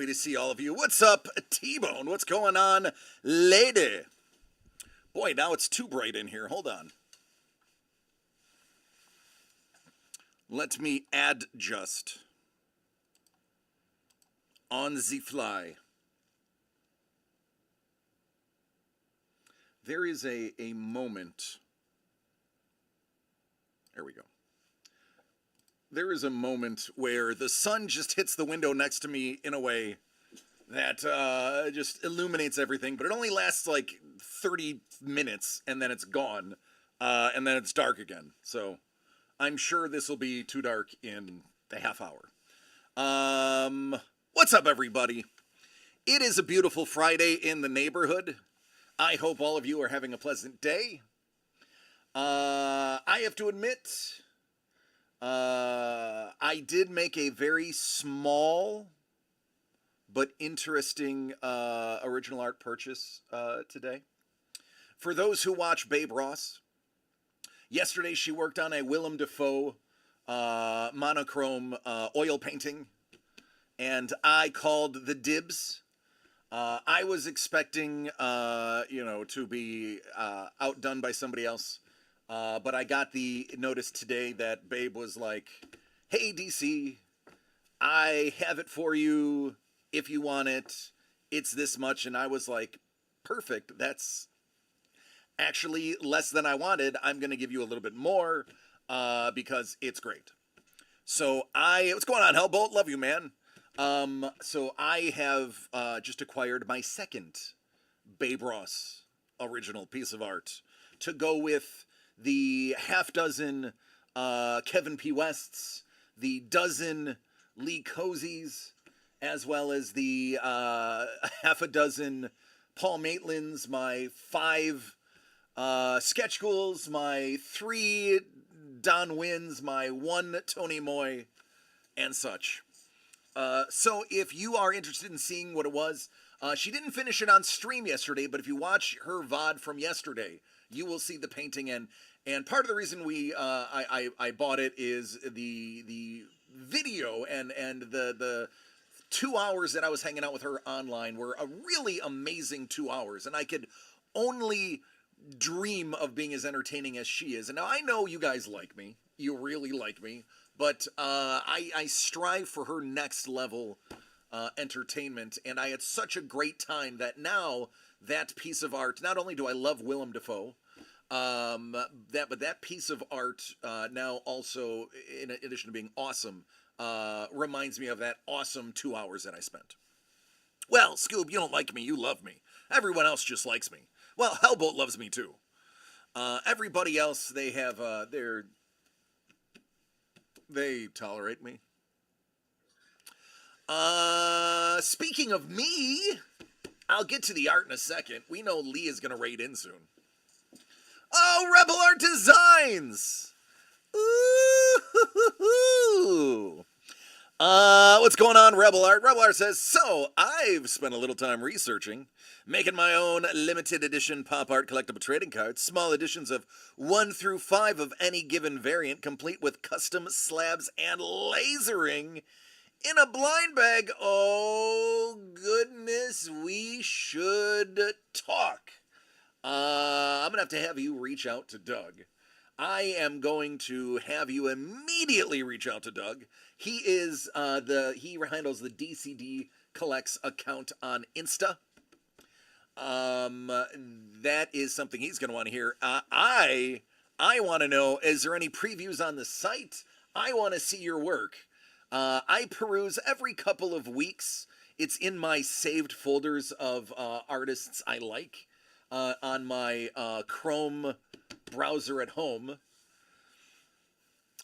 happy to see all of you. What's up, T-Bone? What's going on, lady? Boy, now it's too bright in here. Hold on. Let me adjust. On the fly. There is a moment. There we go. There is a moment where the sun just hits the window next to me in a way that just illuminates everything, but it only lasts like 30 minutes, and then it's gone, and then it's dark again. So I'm sure this will be too dark in a half hour. What's up, everybody? It is a beautiful Friday in the neighborhood. I hope all of you are having a pleasant day. I have to admit, I did make a very small but interesting original art purchase today. For those who watch Babe Ross, yesterday she worked on a Willem Dafoe monochrome oil painting, and I called the dibs. I was expecting, to be outdone by somebody else. But I got the notice today that Babe was like, hey, DC, I have it for you if you want it. It's this much. And I was like, perfect. That's actually less than I wanted. I'm going to give you a little bit more because it's great. So what's going on, Hellbolt? Love you, man. So I have just acquired my second Babe Ross original piece of art to go with the half dozen Kevin P. Wests, the dozen Lee Cozies, as well as the half a dozen Paul Maitlands, my 5 Sketch Ghouls, my 3 Don Wins, my 1 Tony Moy, and such. So if you are interested in seeing what it was, she didn't finish it on stream yesterday, but if you watch her VOD from yesterday, you will see the painting. And part of the reason I bought it is the video and the 2 hours that I was hanging out with her online were a really amazing 2 hours, and I could only dream of being as entertaining as she is. And now I know you guys like me, you really like me, but I strive for her next level entertainment, and I had such a great time that now that piece of art, not only do I love Willem Dafoe, but that piece of art now also, in addition to being awesome, reminds me of that awesome 2 hours that I spent. Well, Scoob, you don't like me, you love me. Everyone else just likes me. Well, Hellbolt loves me too. Everybody else, they have they tolerate me. Speaking of me, I'll get to the art in a second. We know Lee is going to raid in soon. Oh, Rebel Art Designs! Ooh! What's going on, Rebel Art? Rebel Art says, so, I've spent a little time researching, making my own limited edition pop art collectible trading cards, small editions of 1 through 5 of any given variant, complete with custom slabs and lasering in a blind bag. Oh, goodness, we should talk. I'm going to have you reach out to Doug. I am going to have you immediately reach out to Doug. He is he handles the DCD Collects account on Insta. That is something he's going to want to hear. I want to know, is there any previews on the site? I want to see your work. I peruse every couple of weeks. It's in my saved folders of artists I like on my Chrome browser at home.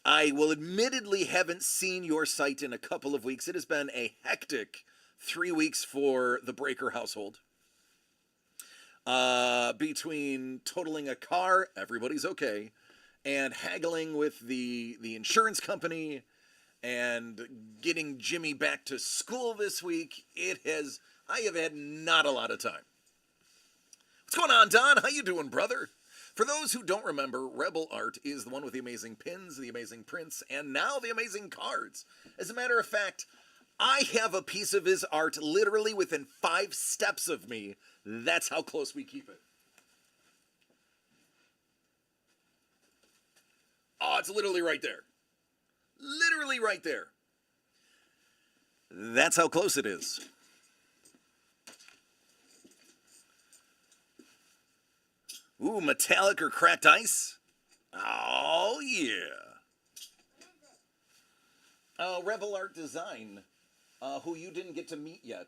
I will admittedly haven't seen your site in a couple of weeks. It has been a hectic 3 weeks for the Breaker household. Between totaling a car, everybody's okay, and haggling with the insurance company and getting Jimmy back to school this week, I have had not a lot of time. What's going on, Don? How you doing, brother? For those who don't remember, Rebel Art is the one with the amazing pins, the amazing prints, and now the amazing cards. As a matter of fact, I have a piece of his art literally within 5 steps of me. That's how close we keep it. Oh, it's literally right there. Literally right there. That's how close it is. Ooh, metallic or cracked ice? Oh, yeah. Rebel Art Design, who you didn't get to meet yet,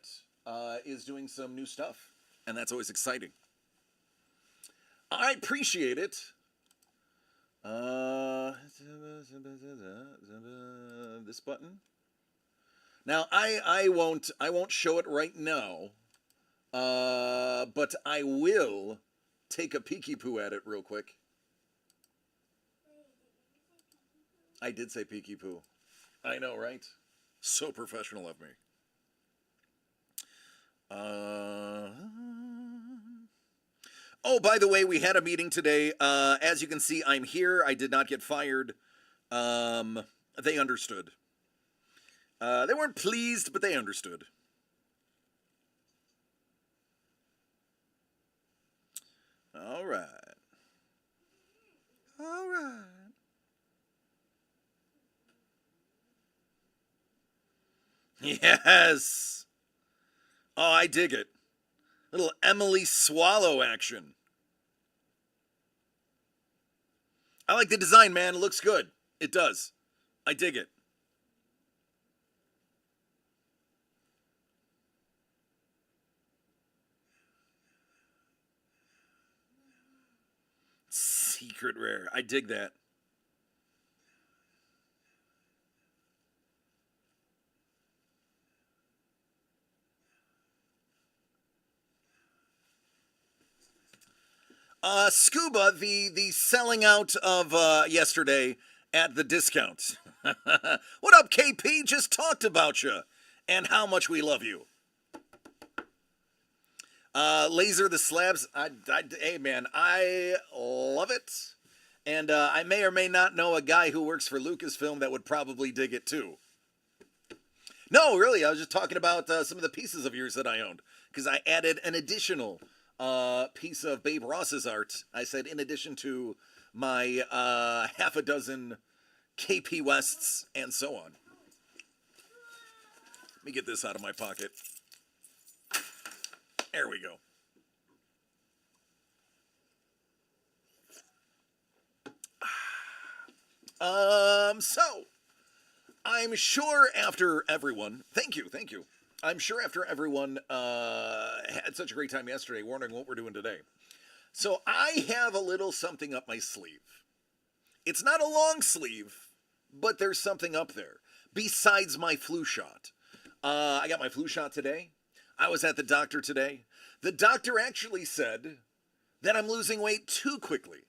is doing some new stuff. And that's always exciting. I appreciate it. This button. Now I won't show it right now. But I will take a peeky poo at it real quick. I did say peeky poo. I know, right? So professional of me. Oh, by the way, we had a meeting today. As you can see, I'm here. I did not get fired. They understood. They weren't pleased, but they understood. All right. All right. Yes. Oh, I dig it. Little Emily Swallow action. I like the design, man. It looks good. It does. I dig it. Secret rare. I dig that. Scuba, the selling out of yesterday at the discount. What up, KP? Just talked about you and how much we love you. Laser the slabs. Hey man, I love it. And I may or may not know a guy who works for Lucasfilm that would probably dig it too. No, really, I was just talking about some of the pieces of yours that I owned because I added an additional piece of Babe Ross's art. I said in addition to my half a dozen KP Wests and so on. Let me get this out of my pocket. There we go. So I'm sure after everyone, thank you. I'm sure after everyone had such a great time yesterday, wondering what we're doing today. So I have a little something up my sleeve. It's not a long sleeve, but there's something up there besides my flu shot. I got my flu shot today. I was at the doctor today. The doctor actually said that I'm losing weight too quickly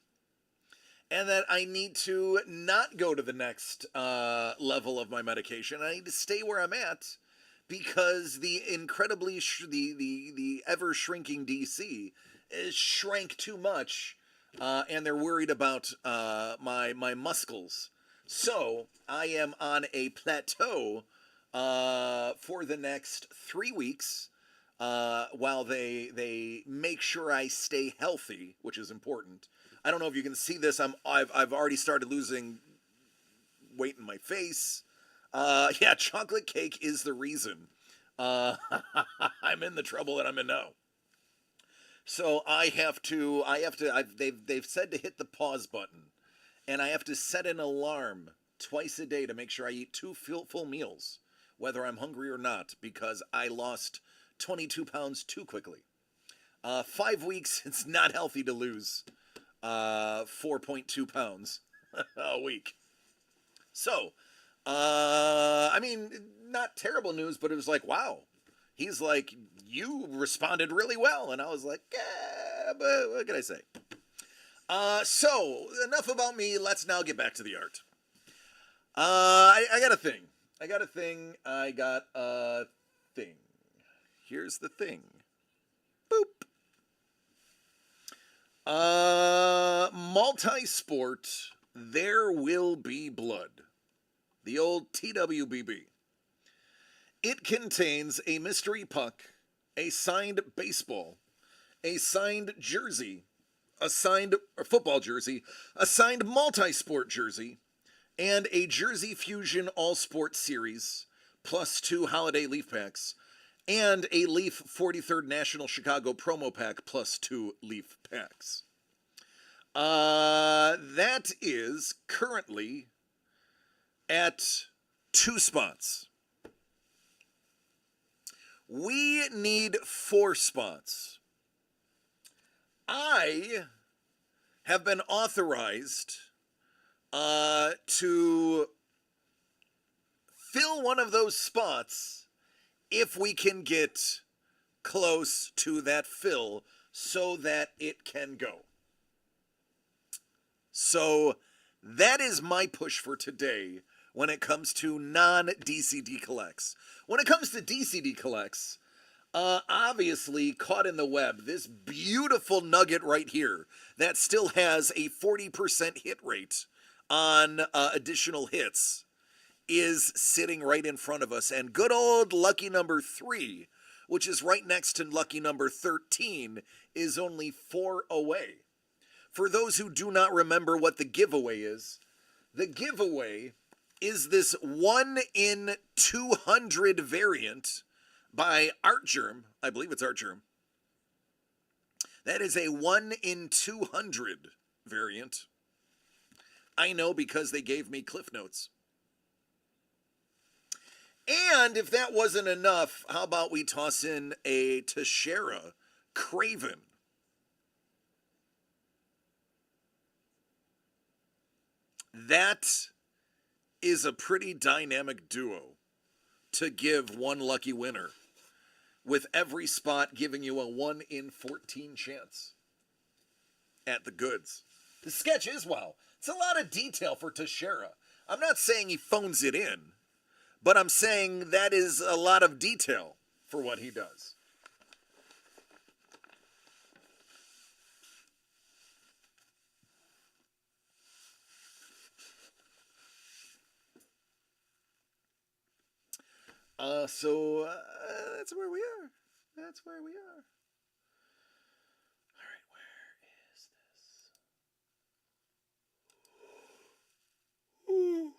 and that I need to not go to the next level of my medication. I need to stay where I'm at because the incredibly the ever shrinking DC is shrank too much, and they're worried about my muscles. So I am on a plateau for the next 3 weeks. While they make sure I stay healthy, which is important. I don't know if you can see this. I've already started losing weight in my face. Yeah, chocolate cake is the reason. I'm in the trouble that I'm in now. So they've said to hit the pause button, and I have to set an alarm twice a day to make sure I eat 2 full meals, whether I'm hungry or not, because I lost 22 pounds too quickly. 5 weeks, it's not healthy to lose 4.2 pounds a week. So, I mean, not terrible news, but it was like, wow. He's like, you responded really well. And I was like, but what can I say? So, enough about me. Let's now get back to the art. I got a thing. I got a thing. Here's the thing. Boop. Multisport, There Will Be Blood. The old TWBB. It contains a mystery puck, a signed baseball, a signed jersey, a signed football jersey, a signed multi-sport jersey, and a Jersey Fusion All Sports Series, plus 2 holiday Leaf packs, and a Leaf 43rd National Chicago promo pack, plus 2 Leaf packs. That is currently at 2 spots. We need 4 spots. I have been authorized to fill one of those spots if we can get close to that fill so that it can go. So that is my push for today when it comes to non-DCD collects. When it comes to DCD collects, obviously caught in the web, this beautiful nugget right here that still has a 40% hit rate on additional hits is sitting right in front of us. And good old lucky number 3, which is right next to lucky number 13, is only 4 away. For those who do not remember what the giveaway is, the giveaway is this 1 in 200 variant by Artgerm. I believe it's Artgerm. That is a 1 in 200 variant. I know because they gave me Cliff Notes. And if that wasn't enough, how about we toss in a Teixeira Craven? That is a pretty dynamic duo to give one lucky winner, with every spot giving you a 1 in 14 chance at the goods. The sketch is, wow, it's a lot of detail for Teixeira. I'm not saying he phones it in, but I'm saying that is a lot of detail for what he does. So that's where we are. That's where we are. All right, where is this? Ooh.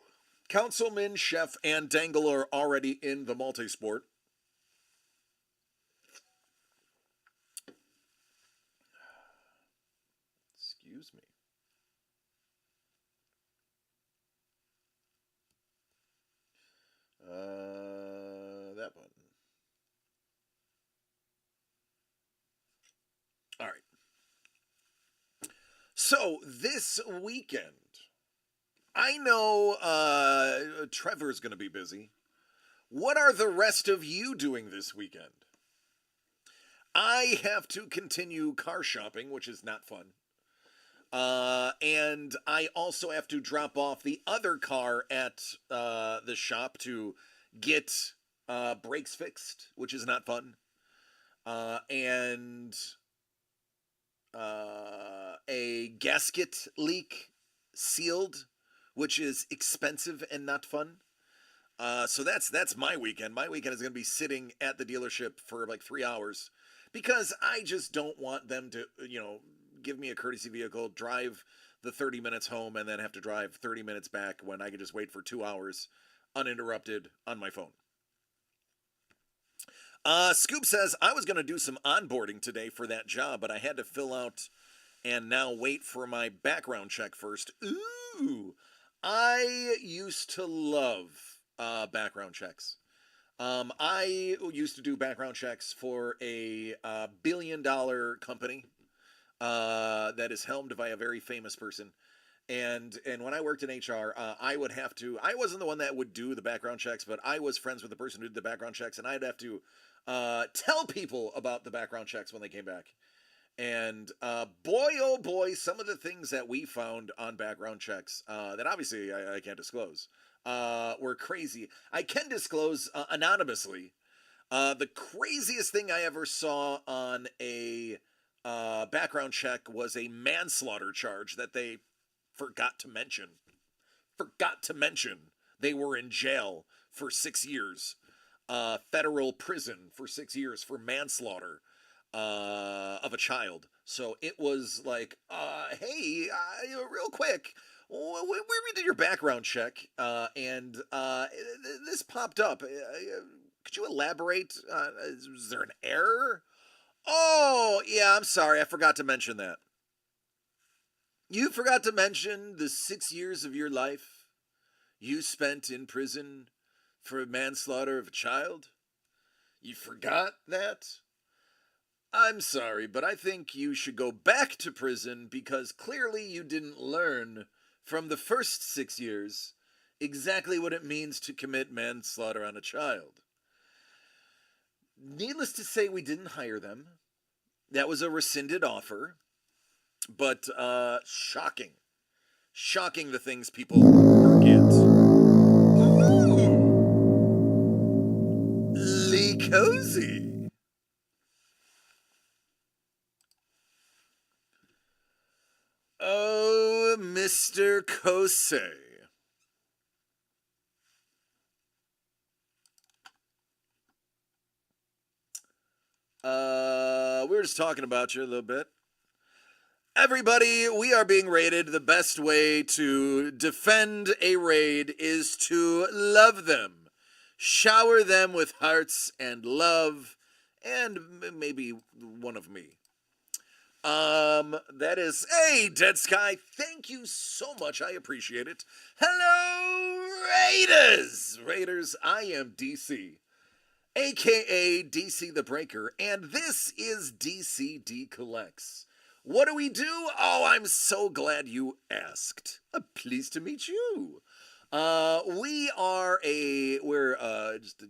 Councilman, Chef, and Dangle are already in the multisport. Excuse me. That button. All right. So this weekend, I know Trevor's going to be busy. What are the rest of you doing this weekend? I have to continue car shopping, which is not fun. And I also have to drop off the other car at the shop to get brakes fixed, which is not fun. And a gasket leak sealed, which is expensive and not fun. So that's my weekend. My weekend is going to be sitting at the dealership for like 3 hours because I just don't want them to, give me a courtesy vehicle, drive the 30 minutes home, and then have to drive 30 minutes back when I could just wait for 2 hours uninterrupted on my phone. Scoop says, I was going to do some onboarding today for that job, but I had to fill out and now wait for my background check first. Ooh, I used to love background checks. I used to do background checks for a billion-dollar company that is helmed by a very famous person. And when I worked in HR, I wasn't the one that would do the background checks, but I was friends with the person who did the background checks, and I'd have to tell people about the background checks when they came back. And boy, oh boy, some of the things that we found on background checks that obviously I can't disclose were crazy. I can disclose anonymously. The craziest thing I ever saw on a background check was a manslaughter charge that they forgot to mention. They were in jail for 6 years. federal prison for 6 years for manslaughter of a child. So it was like, hey, real quick, we did your background check, and this popped up. Could you elaborate? Was there an error? Oh, yeah, I'm sorry. I forgot to mention that. You forgot to mention the 6 years of your life you spent in prison for manslaughter of a child? You forgot that? I'm sorry, but I think you should go back to prison because clearly you didn't learn from the first 6 years exactly what it means to commit manslaughter on a child. Needless to say, we didn't hire them. That was a rescinded offer. But shocking. Shocking the things people forget. Ooh. Lee Cozy. Oh, Mr. Kosei. We were just talking about you a little bit. Everybody, we are being raided. The best way to defend a raid is to love them. Shower them with hearts and love, and maybe one of me. That is, hey, Dead Sky, thank you so much. I appreciate it. Hello, Raiders! Raiders, I am DC, aka DC the Breaker, and this is DCD Collects. What do we do? Oh, I'm so glad you asked. Pleased to meet you. We're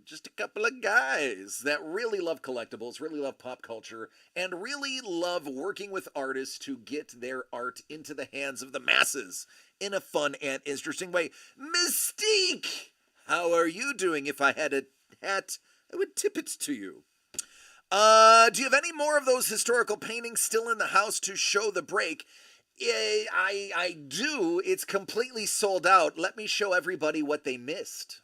just a couple of guys that really love collectibles, really love pop culture, and really love working with artists to get their art into the hands of the masses in a fun and interesting way. Mystique, how are you doing? If I had a hat, I would tip it to you. Do you have any more of those historical paintings still in the house to show the break? I do. It's completely sold out. Let me show everybody what they missed.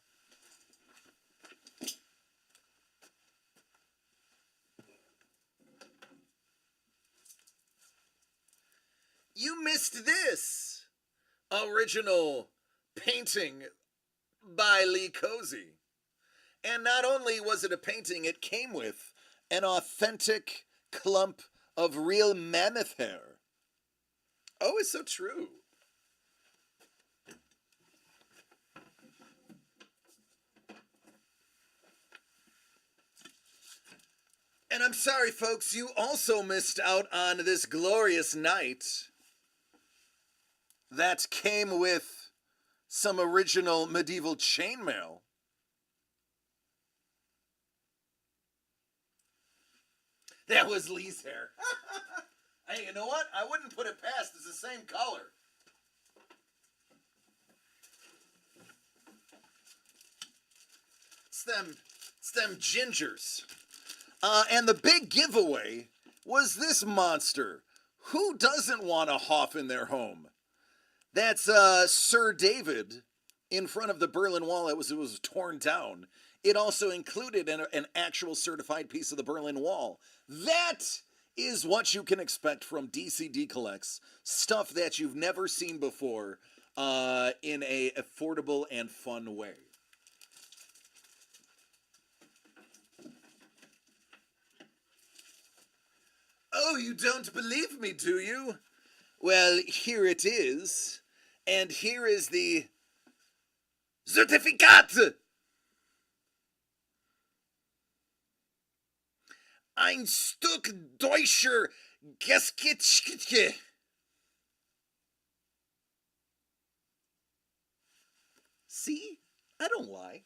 You missed this original painting by Lee Cozy. And not only was it a painting, it came with an authentic clump of real mammoth hair. Oh, it's so true. And I'm sorry, folks, you also missed out on this glorious night that came with some original medieval chainmail. That was Lee's hair. Hey, you know what? I wouldn't put it past. It's the same color. It's them gingers. And the big giveaway was this monster. Who doesn't want a Hoff in their home? That's Sir David in front of the Berlin Wall. It was torn down. It also included an actual certified piece of the Berlin Wall. That is what you can expect from DCD Collects. Stuff that you've never seen before in a affordable and fun way. Oh, you don't believe me, do you? Well, here it is. And here is the Certifikat! Ein Stück deutscher Geschichte. See? I don't lie.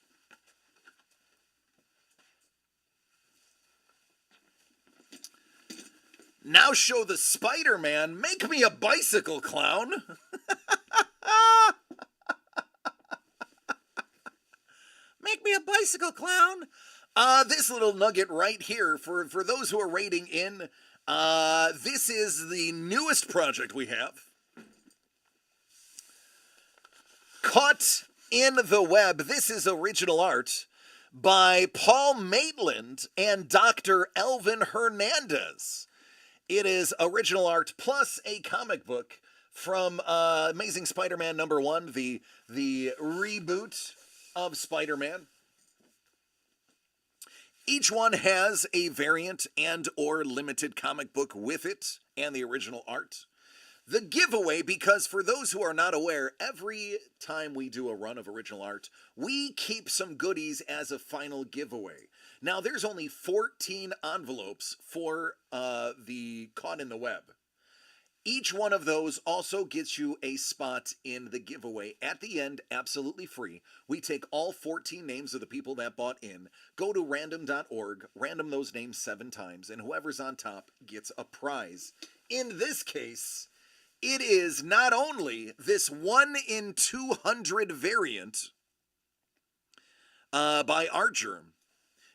Now show the Spider-Man. Make me a bicycle clown. Make me a bicycle clown. This little nugget right here, for those who are rating in, this is the newest project we have. Caught in the Web. This is original art by Paul Maitland and Dr. Elvin Hernandez. It is original art plus a comic book from Amazing Spider-Man #1, the reboot of Spider-Man. Each one has a variant and or limited comic book with it and the original art. The giveaway, because for those who are not aware, every time we do a run of original art, we keep some goodies as a final giveaway. Now, there's only 14 envelopes for the Caught in the Web. Each one of those also gets you a spot in the giveaway. At the end, absolutely free. We take all 14 names of the people that bought in, go to random.org, random those names 7 times, and whoever's on top gets a prize. In this case, it is not only this 1 in 200 variant by Art Germ,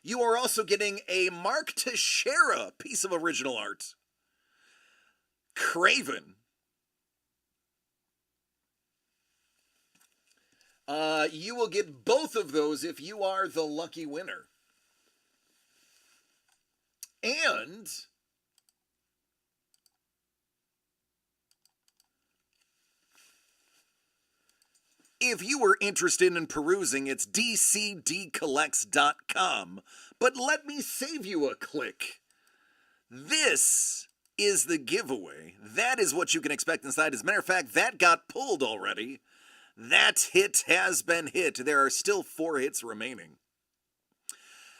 you are also getting a Mark Teixeira piece of original art. Craven. You will get both of those if you are the lucky winner. And if you were interested in perusing, it's dcdcollects.com. But let me save you a click. This is the giveaway. That is what you can expect inside. As a matter of fact, that got pulled already. That hit has been hit. There are still 4 hits remaining.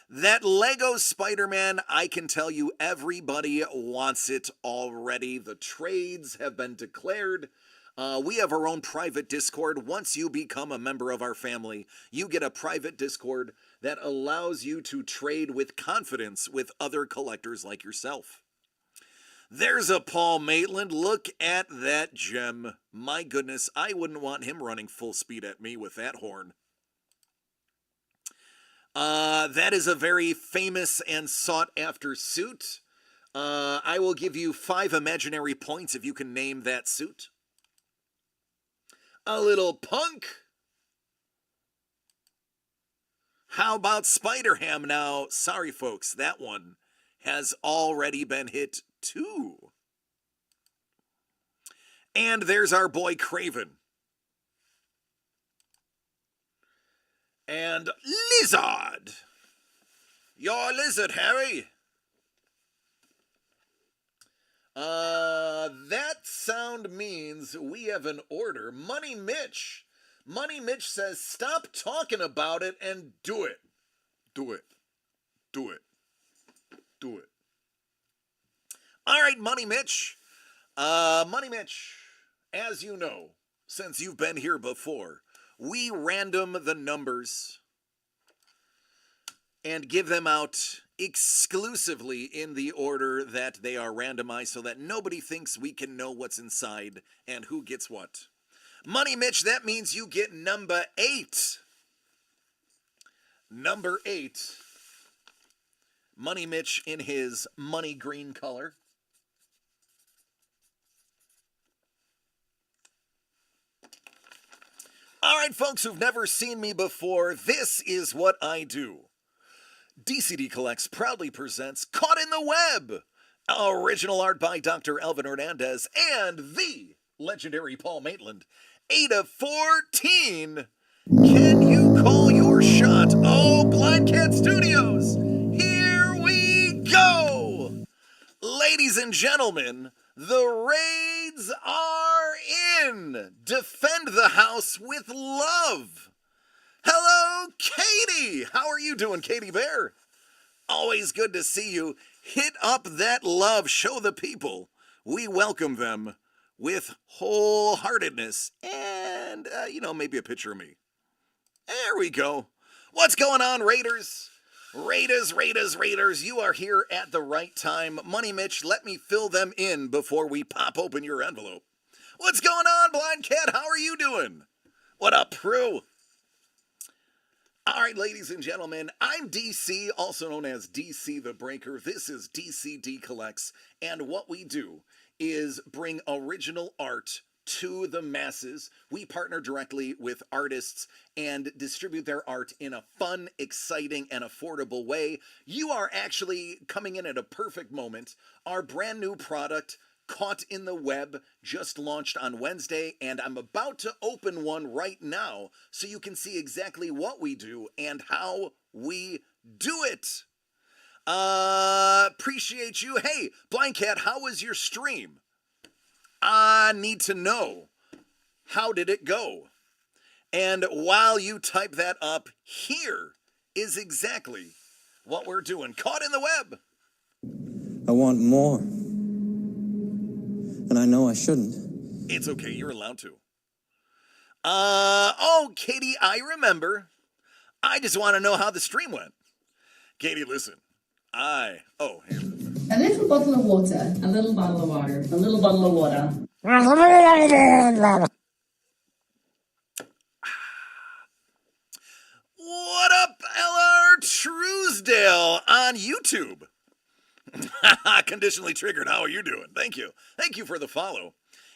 That Lego Spider-Man, I can tell you everybody wants it already. The trades have been declared. We have our own private Discord. Once you become a member of our family, you get a private Discord that allows you to trade with confidence with other collectors like yourself. There's a Paul Maitland. Look at that gem. My goodness, I wouldn't want him running full speed at me with that horn. That is a very famous and sought-after suit. I will give you 5 imaginary points if you can name that suit. A little Punk. How about Spider-Ham now? Sorry, folks, that one has already been hit too. And there's our boy Craven. And Lizard. You're a lizard, Harry. That sound means we have an order. Money Mitch. Money Mitch says, stop talking about it and do it. Do it. Do it. Do it. All right, Money Mitch. Money Mitch, as you know, since you've been here before, we random the numbers and give them out exclusively in the order that they are randomized so that nobody thinks we can know what's inside and who gets what. Money Mitch, that means you get number 8. Number 8. Money Mitch in his money green color. All right, folks who've never seen me before, this is what I do. DCD Collects proudly presents Caught in the Web, original art by Dr. Elvin Hernandez and the legendary Paul Maitland. 8 of 14. Can you call your shot? Oh, Blind Cat Studios, here we go. Ladies and gentlemen, the raids are in. Defend the house with love. Hello, Katie. How are you doing, Katie Bear? Always good to see you. Hit up that love. Show the people. We welcome them with wholeheartedness and, maybe a picture of me. There we go. What's going on, Raiders? Raiders, you are here at the right time. Money Mitch, let me fill them in before we pop open your envelope. What's going on, Blind Cat? How are you doing? What up, Prue? All right, ladies and gentlemen, I'm DC, also known as DC the Breaker. This is DCD Collects, and what we do is bring original art to the masses. We partner directly with artists and distribute their art in a fun, exciting, and affordable way. You are actually coming in at a perfect moment. Our brand new product, Caught in the Web, just launched on Wednesday, and I'm about to open one right now so you can see exactly what we do and how we do it. Appreciate you. Hey, Blind Cat, how was your stream? I need to know. How did it go? And while you type that up, here is exactly what we're doing. Caught in the Web. I want more. And I know I shouldn't. It's okay, you're allowed to. Oh, Katie, I remember. I just want to know how the stream went. Katie, listen. Hey. A little bottle of water. A little bottle of water. A little bottle of water. What up, LR Truesdale on YouTube? Conditionally triggered. How are you doing? Thank you. Thank you for the follow.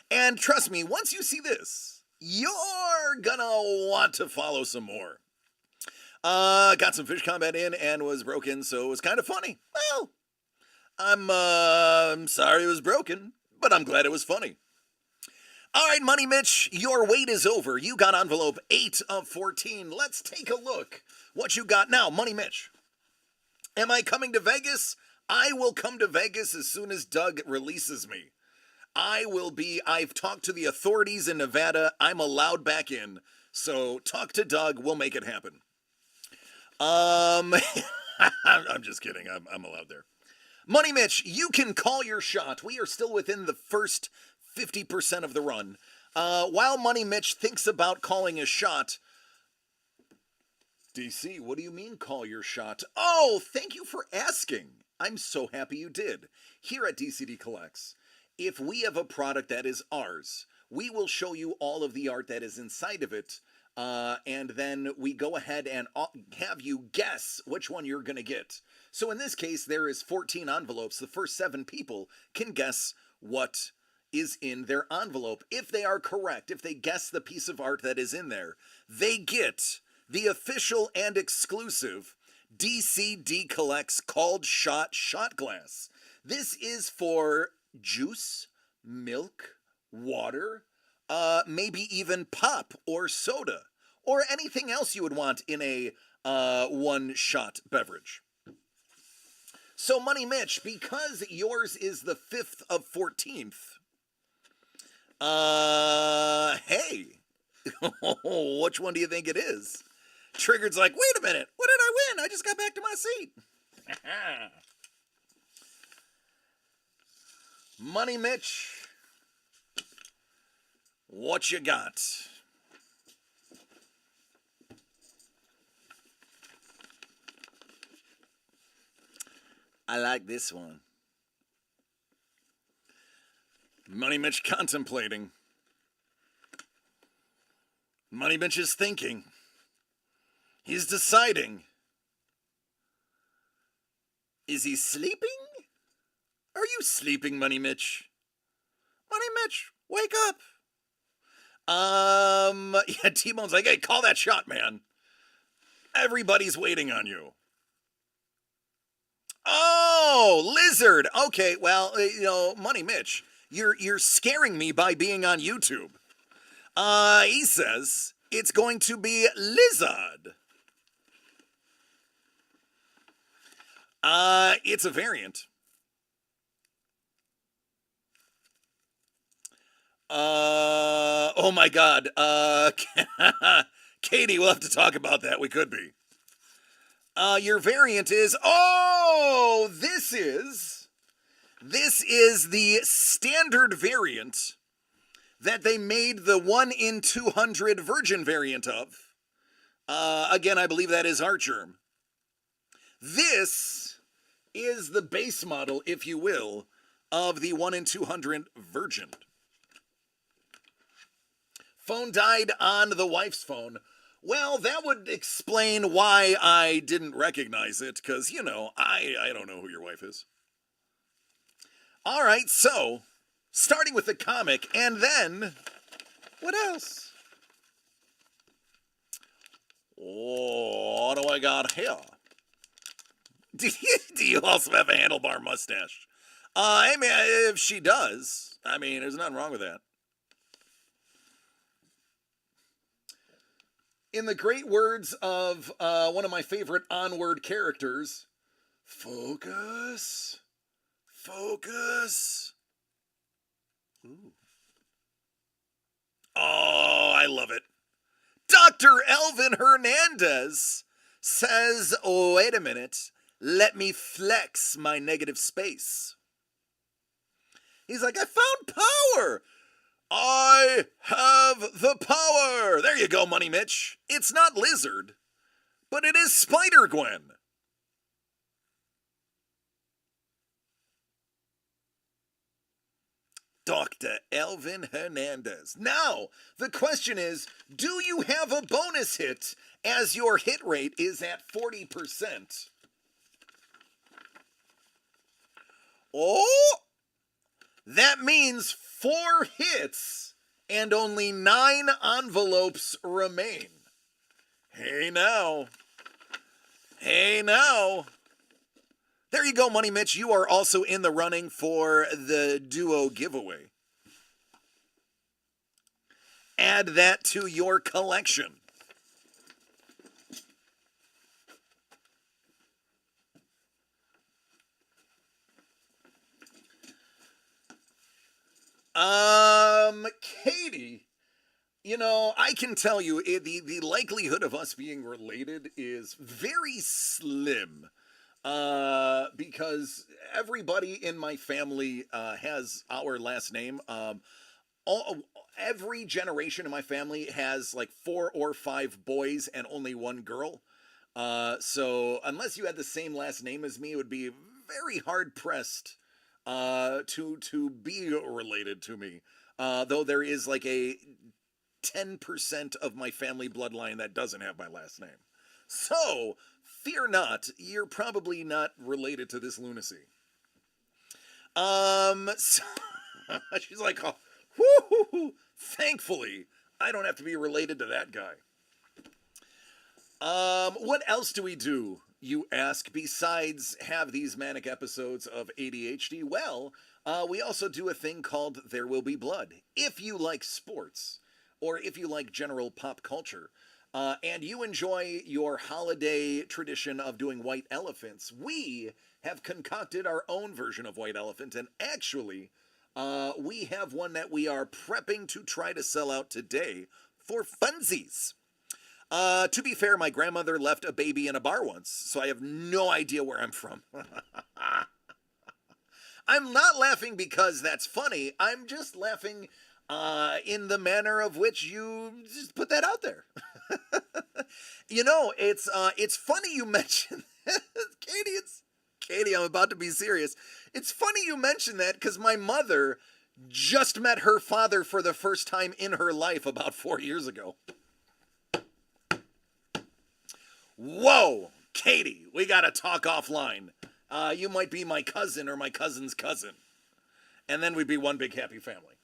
And trust me, once you see this, you're gonna want to follow some more. Got some fish combat in and was broken, so it was kind of funny. Well, I'm sorry it was broken, but I'm glad it was funny. All right, Money Mitch, your wait is over. You got envelope 8 of 14. Let's take a look what you got now. Money Mitch, am I coming to Vegas? I will come to Vegas as soon as Doug releases me. I've talked to the authorities in Nevada. I'm allowed back in. So talk to Doug. We'll make it happen. I'm just kidding. I'm allowed there. Money Mitch, you can call your shot. We are still within the first 50% of the run. While Money Mitch thinks about calling a shot, DC, what do you mean call your shot? Oh, thank you for asking. I'm so happy you did. Here at DCD Collects, if we have a product that is ours, we will show you all of the art that is inside of it, and then we go ahead and have you guess which one you're going to get. So in this case, there is 14 envelopes. The first 7 people can guess what is in their envelope. If they are correct, if they guess the piece of art that is in there, they get the official and exclusive DCD Collects Called Shot shot glass. This is for juice, milk, water, maybe even pop or soda, or anything else you would want in a one-shot beverage. So, Money Mitch, because yours is the 5th of 14th, hey, which one do you think it is? Triggered's like, wait a minute, what did I win? I just got back to my seat. Money Mitch, what you got? I like this one. Money Mitch contemplating. Money Mitch is thinking. He's deciding. Is he sleeping? Are you sleeping, Money Mitch? Money Mitch, wake up. Yeah, T-Bone's like, hey, call that shot, man. Everybody's waiting on you. Oh, Lizard. Okay, well, Money Mitch, you're scaring me by being on YouTube. He says it's going to be Lizard. It's a variant. Oh my God. Katie, we'll have to talk about that. We could be. Your variant is, this is the standard variant that they made the 1 in 200 virgin variant of. Again, I believe that is Artgerm. This is the base model, if you will, of the 1 in 200 virgin. Phone died on the wife's phone. Well, that would explain why I didn't recognize it, because, I don't know who your wife is. All right, so, starting with the comic, and then What else? Oh, what do I got here? Do you also have a handlebar mustache? I mean, if she does, I mean, there's nothing wrong with that. In the great words of one of my favorite Onward characters, focus, focus. Ooh. Oh, I love it. Dr. Elvin Hernandez says, oh, wait a minute, let me flex my negative space. He's like, I found power. I have the power. There you go, Money Mitch. It's not Lizard, but it is Spider-Gwen. Dr. Elvin Hernandez. Now, the question is, do you have a bonus hit as your hit rate is at 40%? Oh, that means 4 hits and only 9 envelopes remain. Hey now. Hey now. There you go, Money Mitch. You are also in the running for the duo giveaway. Add that to your collection. Katie, you know, I can tell you the likelihood of us being related is very slim. Because everybody in my family has our last name. Every generation in my family has like 4 or 5 boys and only 1 girl. So unless you had the same last name as me, it would be very hard pressed to be related to me. Though there is like a 10% of my family bloodline that doesn't have my last name. So fear not, you're probably not related to this lunacy. So she's like, oh, whoo, thankfully, I don't have to be related to that guy. What else do we do, you ask, besides have these manic episodes of ADHD? Well, we also do a thing called There Will Be Blood. If you like sports, or if you like general pop culture, and you enjoy your holiday tradition of doing white elephants, we have concocted our own version of white elephant, and actually, we have one that we are prepping to try to sell out today for funsies. To be fair, my grandmother left a baby in a bar once, so I have no idea where I'm from. I'm not laughing because that's funny. I'm just laughing in the manner of which you just put that out there. You know, it's funny you mentioned Katie, I'm about to be serious. It's funny you mentioned that because my mother just met her father for the first time in her life about 4 years ago. Whoa, Katie, we gotta talk offline. You might be my cousin or my cousin's cousin. And then we'd be one big happy family.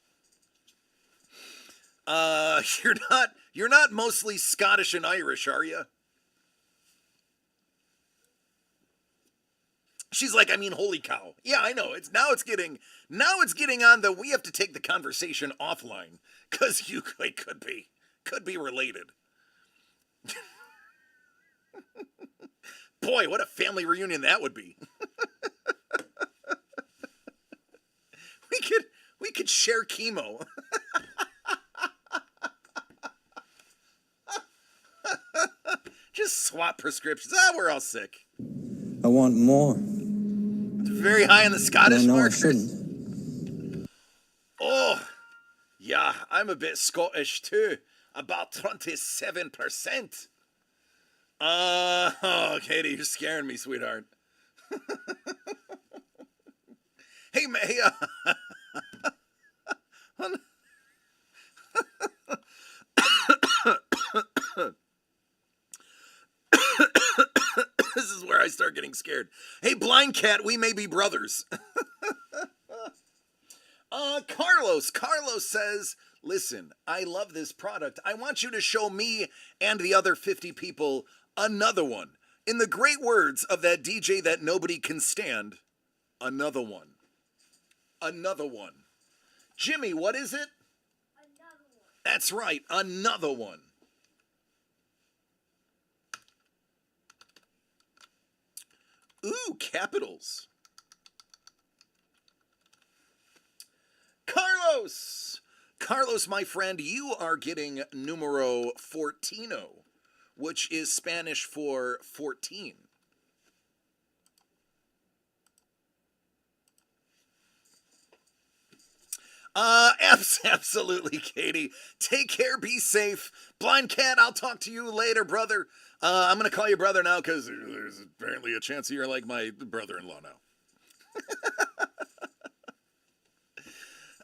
You're not mostly Scottish and Irish, are you? She's like, I mean, holy cow. Yeah, I know. It's getting on the we have to take the conversation offline because you could be related. Boy, what a family reunion that would be. We could share chemo. Just swap prescriptions. We're all sick. I want more. Very high in the Scottish No, I markers. shouldn't. Oh, yeah, I'm a bit Scottish too. About 27%. Oh, Katie, you're scaring me, sweetheart. Hey, this is where I start getting scared. Hey, blind cat, we may be brothers. Carlos says, listen, I love this product. I want you to show me and the other 50 people another one. In the great words of that DJ that nobody can stand, another one. Another one. Jimmy, what is it? Another one. That's right, another one. Ooh, capitals. Carlos! Carlos, my friend, you are getting numero 14, which is Spanish for 14. Absolutely, Katie. Take care, be safe. Blind Cat, I'll talk to you later, brother. I'm going to call you brother now because there's apparently a chance you're like my brother-in-law now.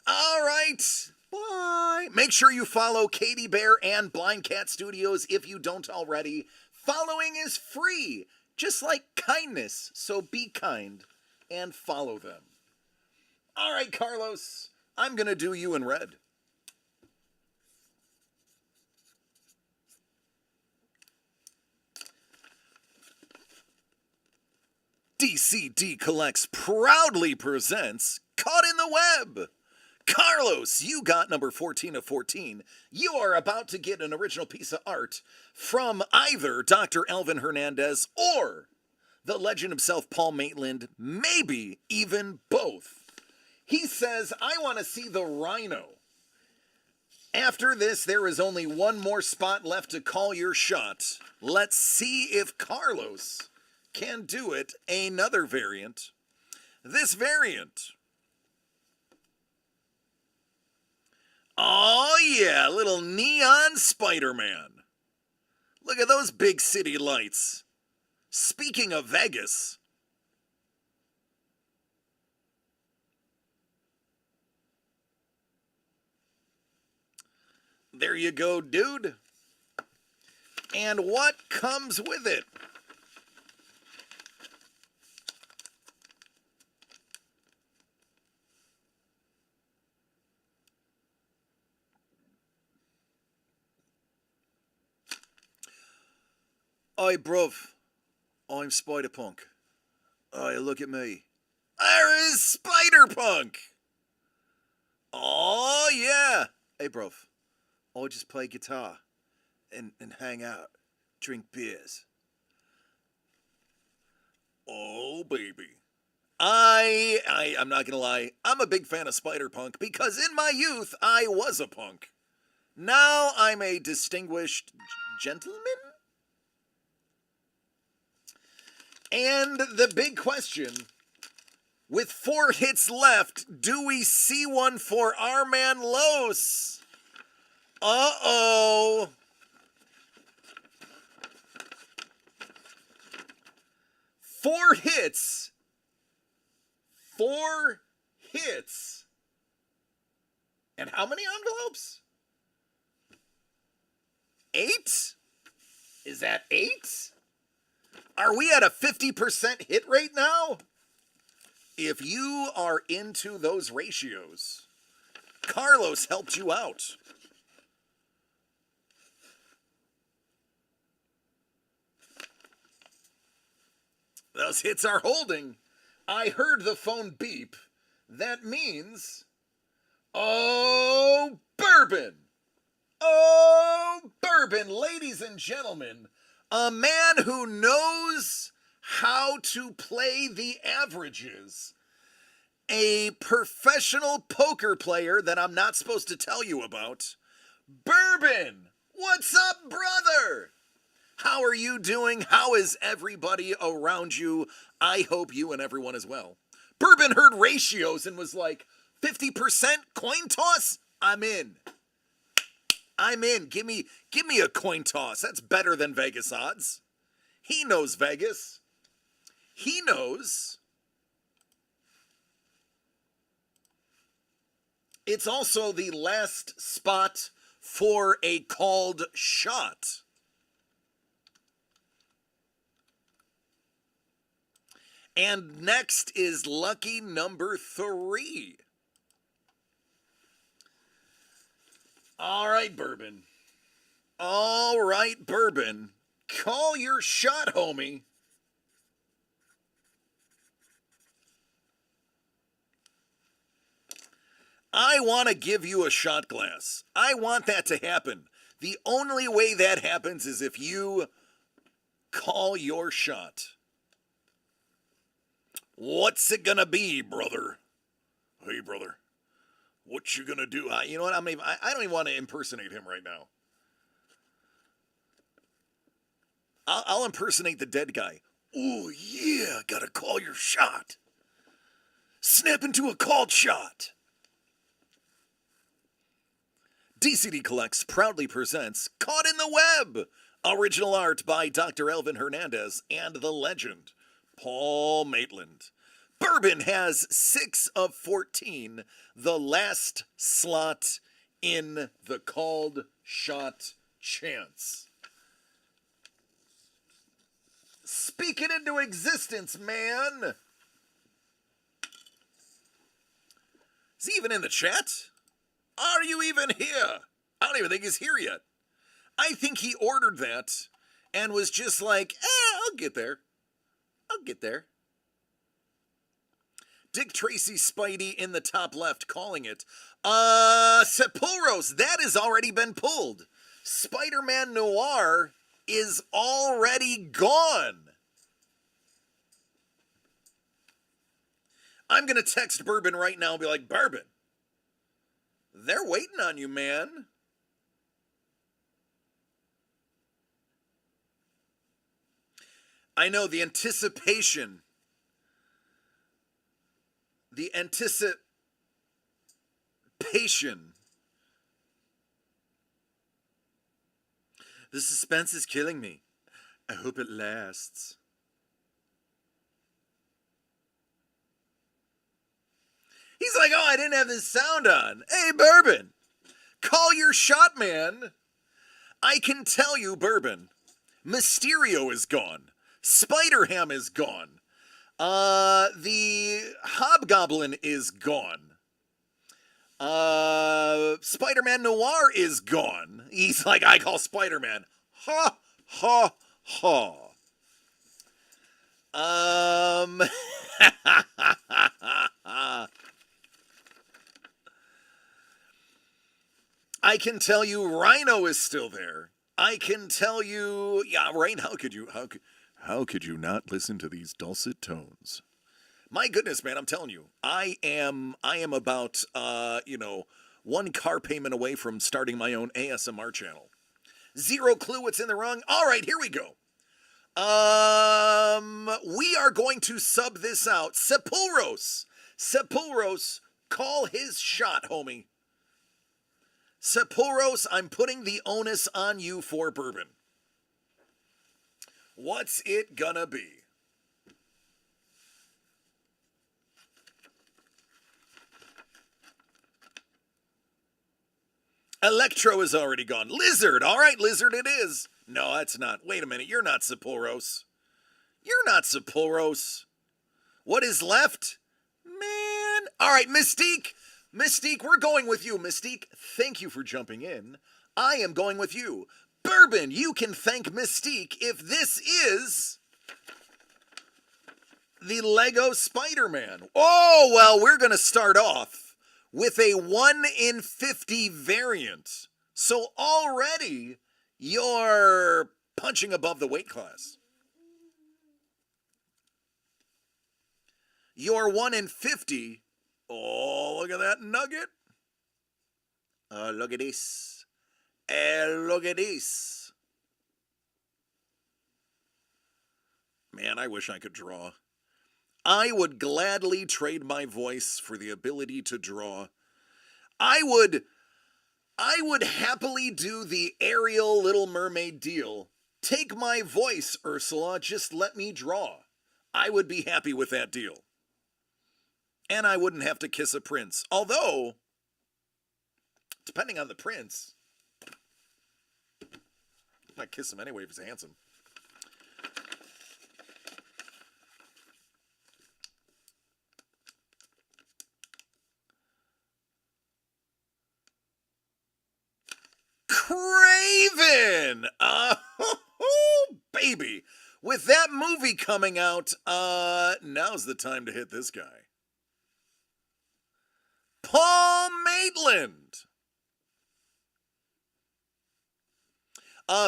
All right. Bye. Make sure you follow Katie Bear and Blind Cat Studios if you don't already. Following is free, just like kindness. So be kind and follow them. All right, Carlos. I'm going to do you in red. DCD Collects proudly presents Caught in the Web. Carlos, you got number 14 of 14. You are about to get an original piece of art from either Dr. Elvin Hernandez or the legend himself, Paul Maitland, maybe even both. He says, I want to see the rhino. After this, there is only one more spot left to call your shot. Let's see if Carlos can do it. Another variant. This variant. Oh yeah, little neon Spider-Man. Look at those big city lights. Speaking of Vegas. There you go, dude. And what comes with it? Oi, bruv. I'm Spider-Punk. Oi, look at me. There is Spider-Punk! Oh, yeah. Hey, bruv. I just play guitar and hang out, drink beers. Oh, baby. I'm not gonna lie, I'm a big fan of Spider-Punk because in my youth, I was a punk. Now I'm a distinguished gentleman? And the big question, with 4 hits left, do we see one for our man Los? Uh-oh. Four hits. 4 hits. And how many envelopes? 8? Is that 8? Are we at a 50% hit rate now? If you are into those ratios, Carlos helped you out. Those hits are holding. I heard the phone beep. That means, oh, bourbon. Oh, bourbon, ladies and gentlemen. A man who knows how to play the averages. A professional poker player that I'm not supposed to tell you about. Bourbon, what's up, brother? How are you doing? How is everybody around you? I hope you and everyone as well. Bourbon heard ratios and was like, 50% coin toss? I'm in. I'm in. Give me a coin toss. That's better than Vegas odds. He knows Vegas. He knows. It's also the last spot for a called shot. And next is lucky number 3. All right, Bourbon. All right, Bourbon. Call your shot, homie. I want to give you a shot glass. I want that to happen. The only way that happens is if you call your shot. What's it gonna be, brother? Hey, brother. What you gonna do? You know what? I don't even want to impersonate him right now. I'll impersonate the dead guy. Oh, yeah, gotta call your shot. Snap into a called shot. DCD Collects proudly presents Caught in the Web, original art by Dr. Elvin Hernandez and the legend, Paul Maitland. Bourbon has 6 of 14, the last slot in the called shot chance. Speak it into existence, man. Is he even in the chat? Are you even here? I don't even think he's here yet. I think he ordered that and was just like, I'll get there. I'll get there. Dick Tracy Spidey in the top left calling it. Sepulros, that has already been pulled. Spider-Man Noir is already gone. I'm going to text Bourbon right now and be like, Bourbon, they're waiting on you, man. I know the anticipation. The anticipation. The suspense is killing me. I hope it lasts. He's like, oh, I didn't have this sound on. Hey, Bourbon, call your shot, man. I can tell you, Bourbon, Mysterio is gone. Spider-Ham is gone. The Hobgoblin is gone. Spider-Man Noir is gone. He's like, I call Spider-Man. Ha, ha, ha. I can tell you Rhino is still there. I can tell you, yeah, right, how could you not listen to these dulcet tones? My goodness, man, I'm telling you, I am about, one car payment away from starting my own ASMR channel. Zero clue what's in the rung. All right, here we go. We are going to sub this out. Sepulros, call his shot, homie. Sepulros, I'm putting the onus on you for Bourbon. What's it gonna be? Electro is already gone. Lizard, all right, Lizard it is. No, that's not. Wait a minute, you're not Sepulros. You're not Sepulros. What is left? Man. All right, Mystique. Mystique, we're going with you. Mystique, thank you for jumping in. I am going with you. Bourbon, you can thank Mystique if this is the Lego Spider-Man. Oh, well, we're going to start off with a 1 in 50 variant. So already you're punching above the weight class. You're 1 in 50. Oh, look at that nugget. Look at this. Look at this. Man, I wish I could draw. I would gladly trade my voice for the ability to draw. I would happily do the Ariel Little Mermaid deal. Take my voice, Ursula, just let me draw. I would be happy with that deal. And I wouldn't have to kiss a prince. Although, depending on the prince, I might kiss him anyway if he's handsome. Craven! Baby. With that movie coming out, now's the time to hit this guy. Paul Maitland.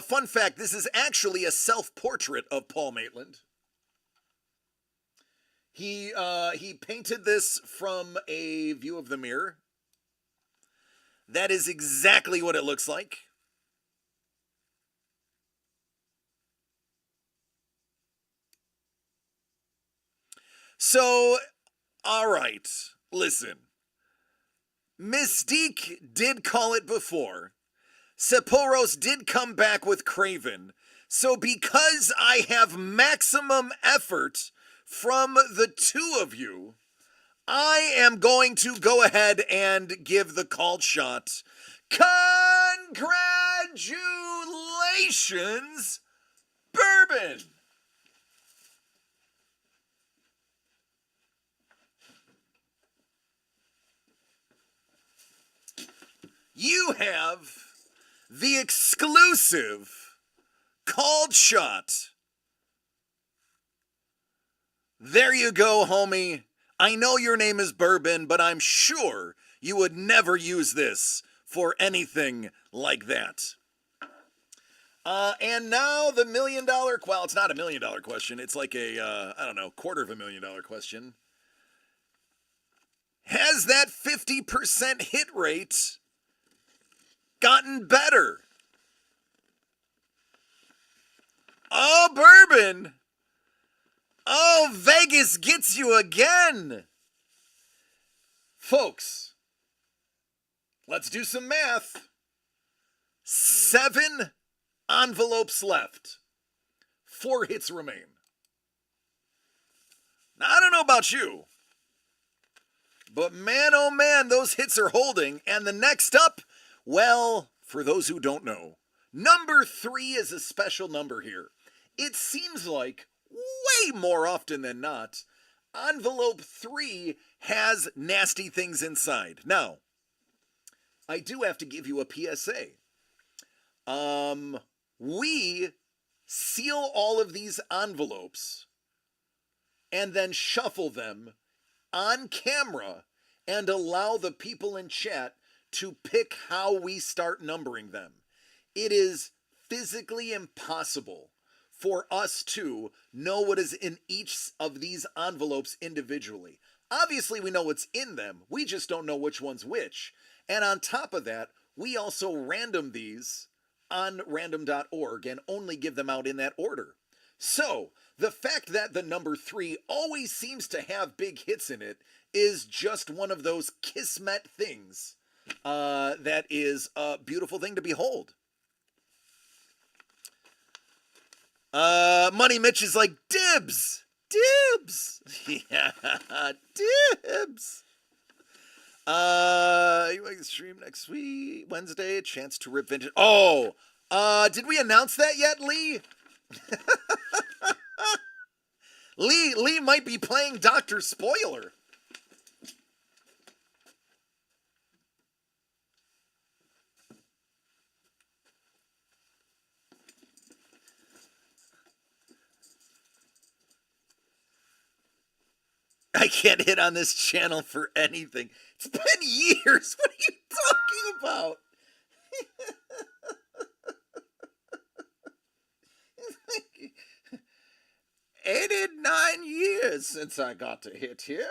Fun fact, this is actually a self-portrait of Paul Maitland. He painted this from a view of the mirror. That is exactly what it looks like. So, all right, listen. Mystique did call it before. Seporos did come back with Craven. So because I have maximum effort from the two of you, I am going to go ahead and give the called shot. Congratulations, Bourbon! You have the exclusive called shot. There you go, homie. I know your name is Bourbon, but I'm sure you would never use this for anything like that. And now the $1 million, well, it's not a $1 million question. It's like a, I don't know, $250,000 question. Has that 50% hit rate gotten better? Oh, Bourbon. Oh, Vegas gets you again. Folks, let's do some math. 7 envelopes left. 4 hits remain. Now, I don't know about you, but man, oh man, those hits are holding. And the next up, well, for those who don't know, number 3 is a special number here. It seems like way more often than not, envelope 3 has nasty things inside. Now, I do have to give you a PSA. We seal all of these envelopes and then shuffle them on camera and allow the people in chat to pick how we start numbering them. It is physically impossible for us to know what is in each of these envelopes individually. Obviously, we know what's in them. We just don't know which one's which. And on top of that, we also random these on random.org and only give them out in that order. So, the fact that the number 3 always seems to have big hits in it is just one of those kismet things that is a beautiful thing to behold. Money Mitch is like, dibs! Dibs! Yeah, dibs! You like to stream next week, Wednesday, a chance to rip vintage. Oh! Did we announce that yet, Lee? Lee might be playing Dr. Spoiler. I can't hit on this channel for anything. It's been years. What are you talking about? 89 years since I got to hit here.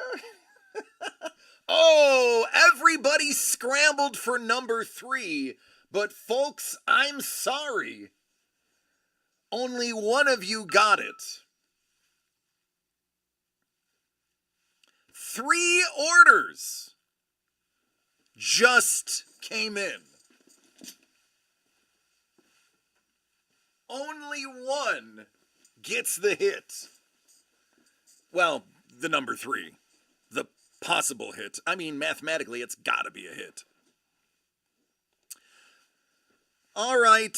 Oh, everybody scrambled for number 3. But folks, I'm sorry. Only one of you got it. 3 orders just came in. Only one gets the hit. Well, the number 3. The possible hit. I mean, mathematically, it's gotta be a hit. All right,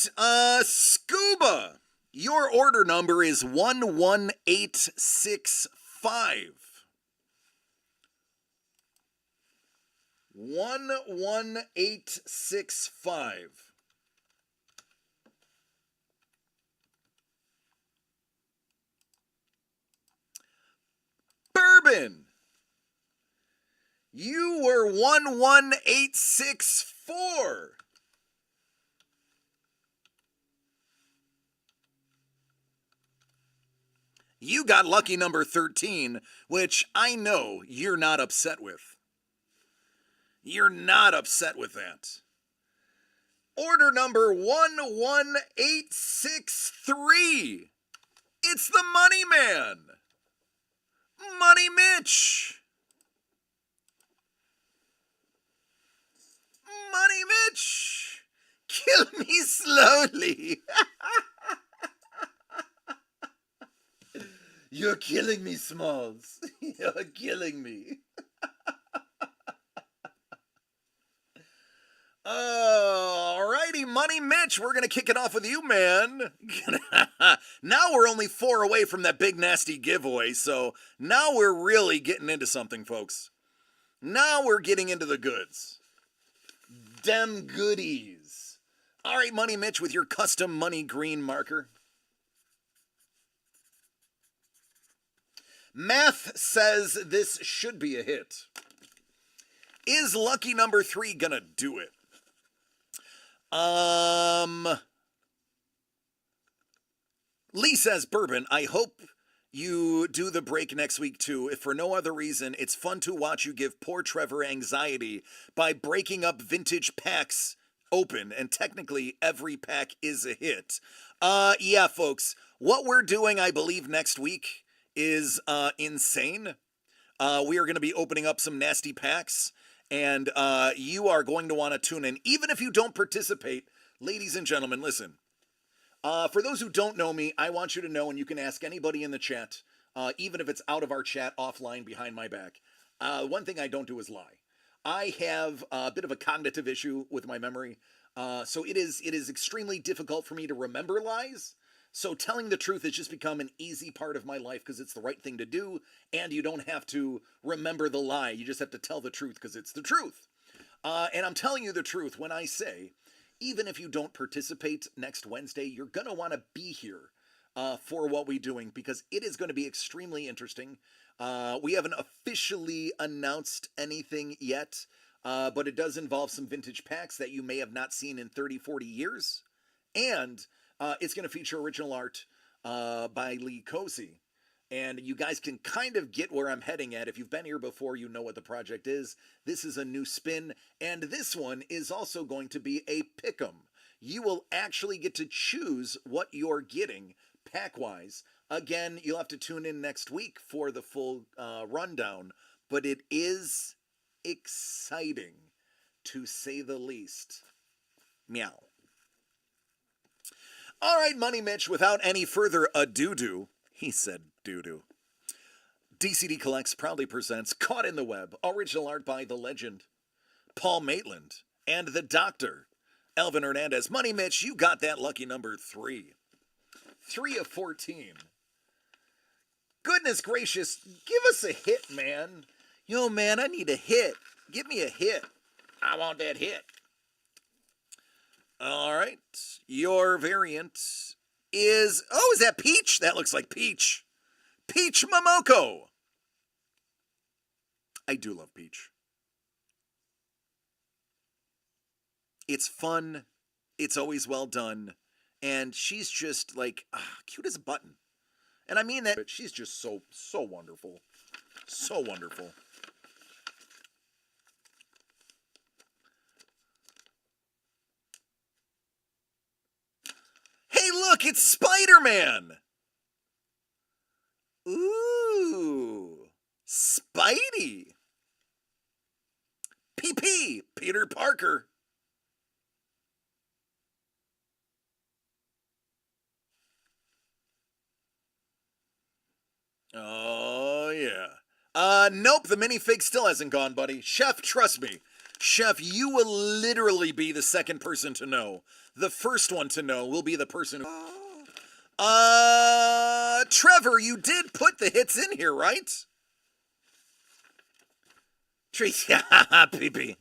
Scuba. Your order number is 11865. 11865. Robin, you were 11864. You got lucky number 13, which I know you're not upset with. You're not upset with that. Order number 11863. It's the Money Man. Money Mitch. Money Mitch. Kill me slowly. You're killing me, Smalls. You're killing me. Alrighty, Money Mitch, we're gonna kick it off with you, man. Now we're only 4 away from that big nasty giveaway, so now we're really getting into something, folks. Now we're getting into the goods. Dem goodies. Alright, Money Mitch, with your custom money green marker. Math says this should be a hit. Is lucky number 3 gonna do it? Lee says, Bourbon, I hope you do the break next week too. If for no other reason, it's fun to watch you give poor Trevor anxiety by breaking up vintage packs open, and technically every pack is a hit. Yeah, folks, what we're doing, I believe, next week is insane. We are going to be opening up some nasty packs, and you are going to want to tune in. Even if you don't participate, ladies and gentlemen, listen. For those who don't know me, I want you to know, and you can ask anybody in the chat, even if it's out of our chat offline behind my back. One thing I don't do is lie. I have a bit of a cognitive issue with my memory, so it is extremely difficult for me to remember lies. So telling the truth has just become an easy part of my life because it's the right thing to do, and you don't have to remember the lie. You just have to tell the truth because it's the truth. And I'm telling you the truth when I say, even if you don't participate next Wednesday, you're going to want to be here for what we're doing because it is going to be extremely interesting. We haven't officially announced anything yet, but it does involve some vintage packs that you may have not seen in 30, 40 years. And it's going to feature original art by Lee Cozy. And you guys can kind of get where I'm heading at. If you've been here before, you know what the project is. This is a new spin. And this one is also going to be a pick'em. You will actually get to choose what you're getting pack-wise. Again, you'll have to tune in next week for the full rundown. But it is exciting, to say the least. Meow. All right, Money Mitch, without any further ado, he said doo-doo. DCD Collects proudly presents Caught in the Web, original art by the legend, Paul Maitland, and the Doctor, Elvin Hernandez. Money Mitch, you got that lucky number 3. 3 of 14. Goodness gracious, give us a hit, man. Yo, man, I need a hit. Give me a hit. I want that hit. All right, your variant is that Peach? That looks like Peach. Peach Momoko. I do love Peach. It's fun. It's always well done. And she's just like cute as a button. And I mean that. She's just so wonderful. So wonderful. Hey, look, it's Spider-Man. Ooh, Spidey. PP, Peter Parker. Oh, yeah. Nope, the minifig still hasn't gone, buddy. Chef, trust me. Chef, you will literally be the second person to know. The first one to know will be the person who... Trevor, you did put the hits in here, right? Tracy, PP.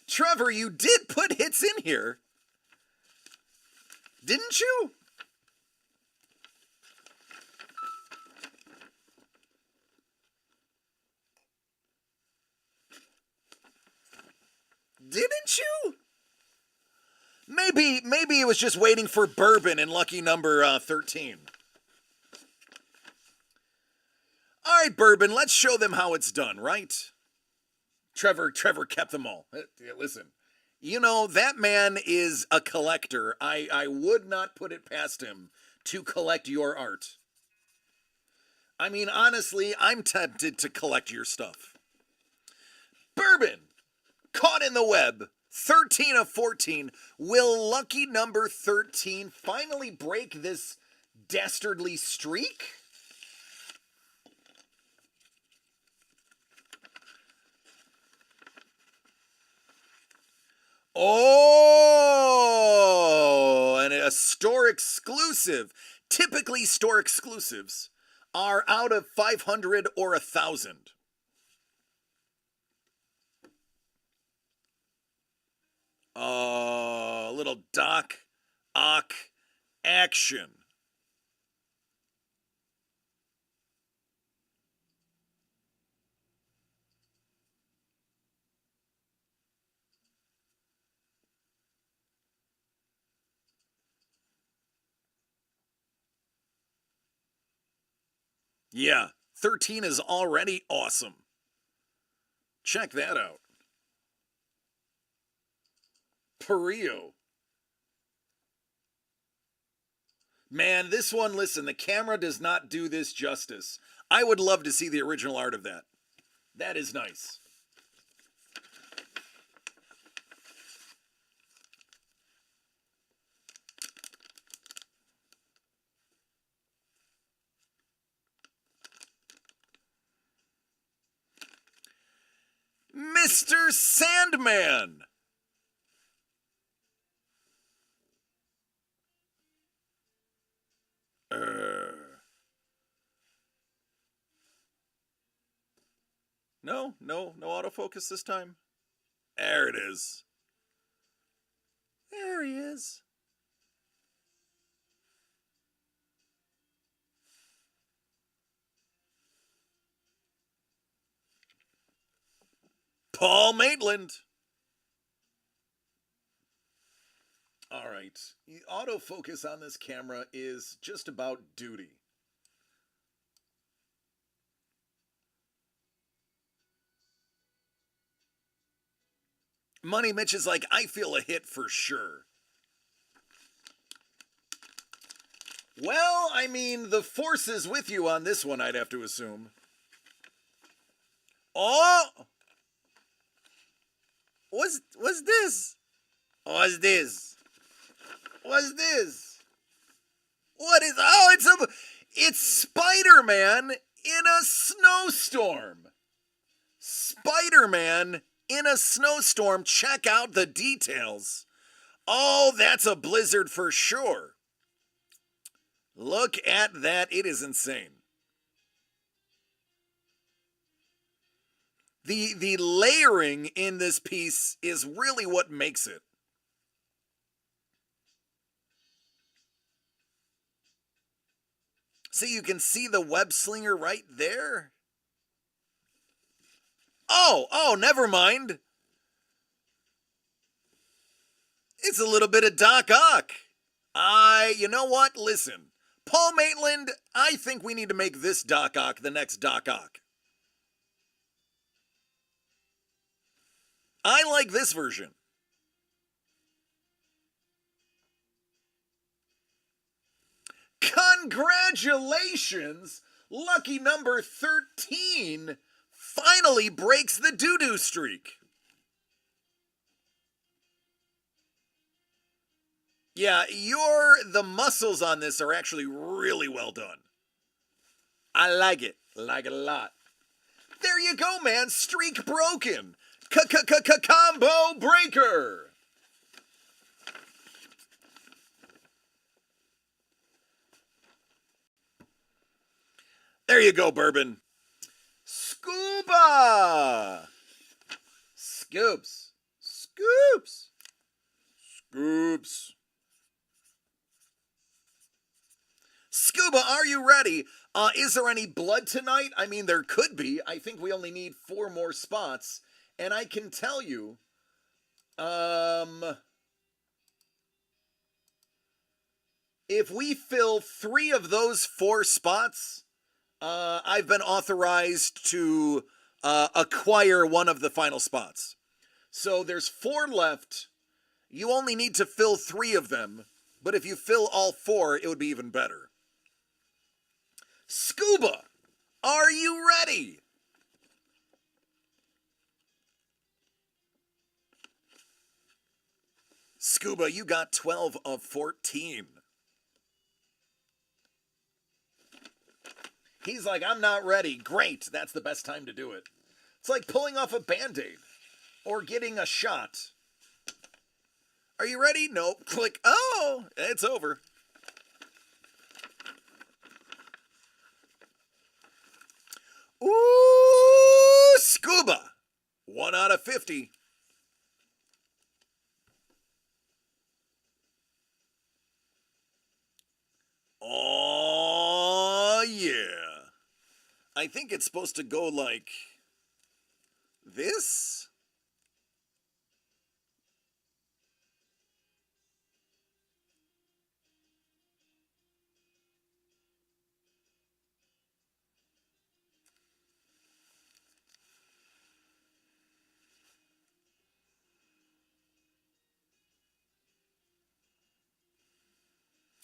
Trevor, you did put hits in here. Didn't you? maybe he was just waiting for bourbon in lucky number 13. All right, bourbon, let's show them how it's done, right? Trevor kept them all. Listen, you know, that man is a collector. I would not put it past him to collect your art. I mean, honestly, I'm tempted to collect your stuff. Bourbon, caught in the web, 13 of 14. Will lucky number 13 finally break this dastardly streak? Oh, and a store exclusive. Typically, store exclusives are out of 500 or 1,000. Little Doc-Ock action. Yeah, 13 is already awesome. Check that out. Perio. Man, this one, listen, the camera does not do this justice. I would love to see the original art of that. That is nice. Mr. Sandman. No autofocus this time. There it is. There he is. Paul Maitland. All right. The autofocus on this camera is just about duty. Money Mitch is like, I feel a hit for sure. Well, I mean, the force is with you on this one, I'd have to assume. Oh! What's this? What's this? What's this? What is... Oh, it's Spider-Man in a snowstorm. Spider-Man in a snowstorm. Check out the details. Oh, that's a blizzard for sure. Look at that. It is insane. The layering in this piece is really what makes it. See, you can see the web slinger right there. Oh, never mind. It's a little bit of Doc-Ock. You know what? Listen. Paul Maitland, I think we need to make this Doc-Ock the next Doc-Ock. I like this version. Congratulations! Lucky number 13 finally breaks the doo-doo streak. Yeah, the muscles on this are actually really well done. I like it. Like it a lot. There you go, man. Streak broken. Combo breaker. There you go, Bourbon. Scuba. Scoops. Scoops. Scoops. Scuba, are you ready? Is there any blood tonight? I mean, there could be. I think we only need 4 more spots. And I can tell you, If we fill 3 of those 4 spots, I've been authorized to acquire one of the final spots. So there's 4 left. You only need to fill 3 of them, but if you fill all 4, it would be even better. Scuba, are you ready? Scuba, you got 12 of 14. He's like, I'm not ready. Great, that's the best time to do it. It's like pulling off a Band-Aid or getting a shot. Are you ready? Nope. Click. Oh, it's over. Ooh, Scuba. 1 out of 50. Oh, yeah. I think it's supposed to go like this.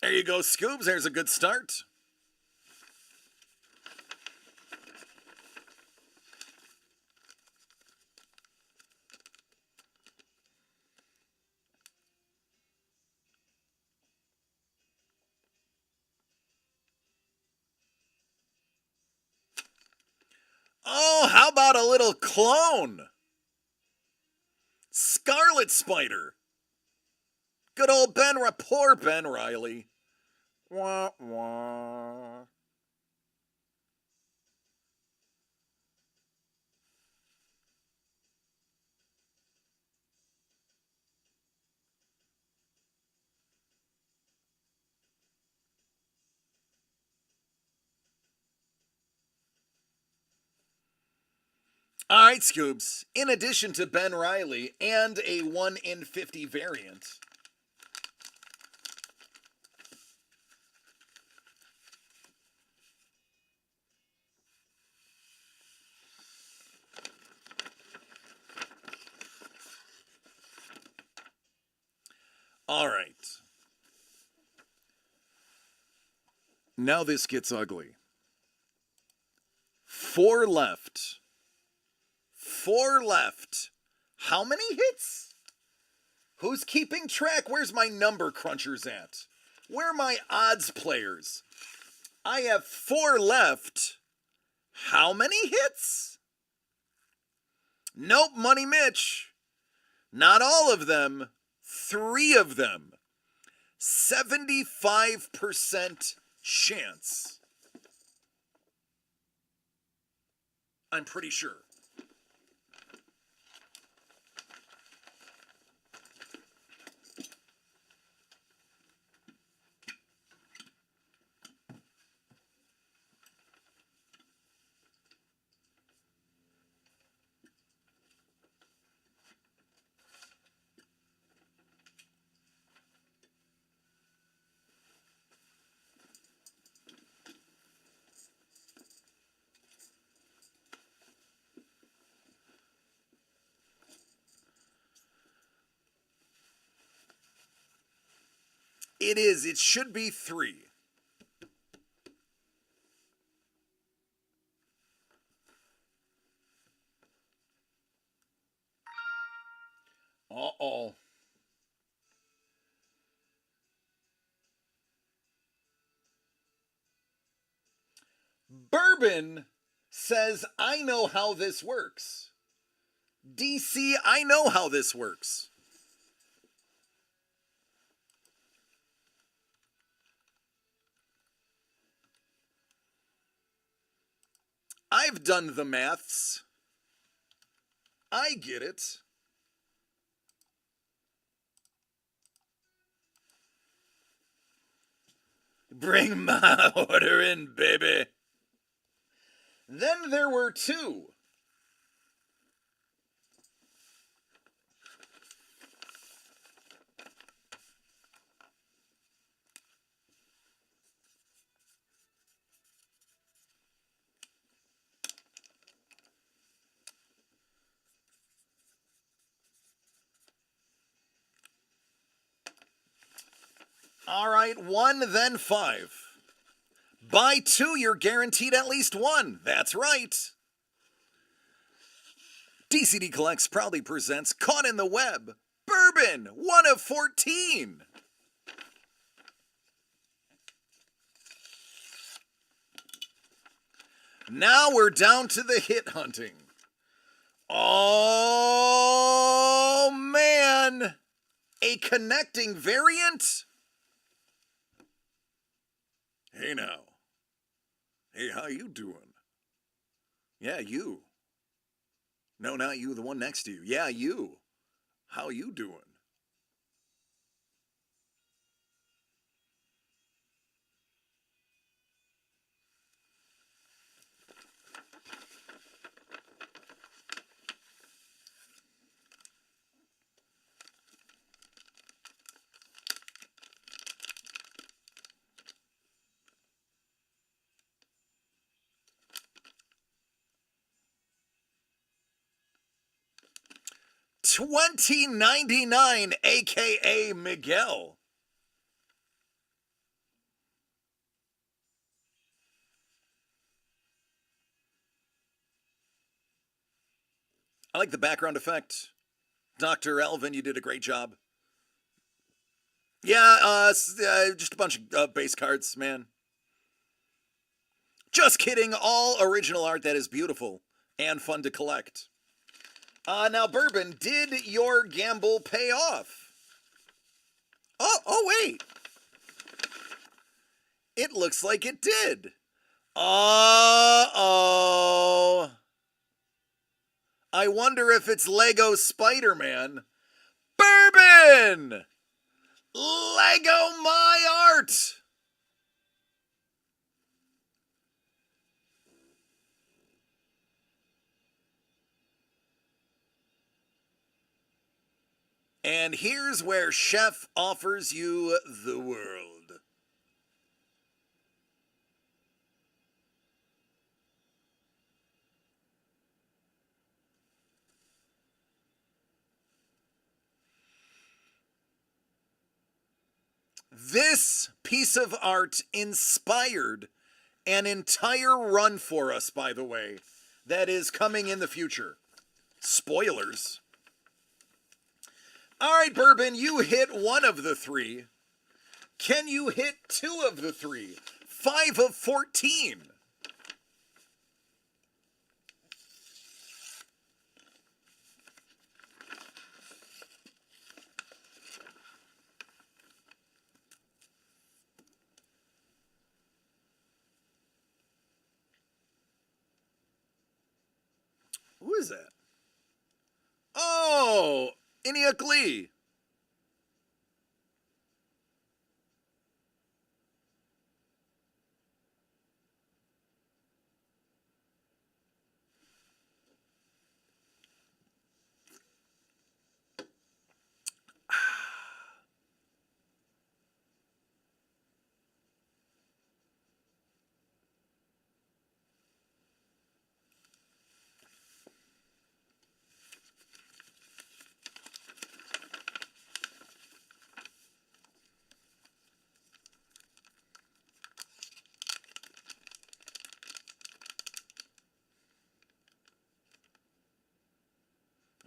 There you go, Scoobs. There's a good start. Oh, how about a little clone? Scarlet Spider. Good old poor Ben Riley. Wah, wah. All right, Scoobs. In addition to Ben Riley and a 1 in 50 variant, all right. Now this gets ugly. 4 left. 4 left. How many hits? Who's keeping track? Where's my number crunchers at? Where are my odds players? I have 4 left. How many hits? Nope, Money Mitch. Not all of them. 3 of them. 75% chance. I'm pretty sure. It is. It should be 3. Uh-oh. Bourbon says, I know how this works. DC, I know how this works. I've done the maths. I get it. Bring my order in, baby. Then there were 2. All right, 1, then 5. Buy 2, you're guaranteed at least 1. That's right. DCD Collects proudly presents Caught in the Web. Bourbon, 1 of 14. Now we're down to the hit hunting. Oh, man. A connecting variant? Hey, now. Hey, how you doing? Yeah, you. No, not you, the one next to you. Yeah, you. How you doing? $20.99, aka Miguel. I like the background effect. Dr. Elvin, you did a great job. Yeah, just a bunch of base cards, man. Just kidding. All original art that is beautiful and fun to collect. Now, Bourbon, did your gamble pay off? Oh, wait. It looks like it did. Uh-oh. I wonder if it's Lego Spider-Man. Bourbon! Lego my art! And here's where Chef offers you the world. This piece of art inspired an entire run for us, by the way, that is coming in the future. Spoilers. All right, Bourbon, you hit 1 of the 3. Can you hit 2 of the 3? 5 of 14. Who is that? Oh, Iniuk Lee.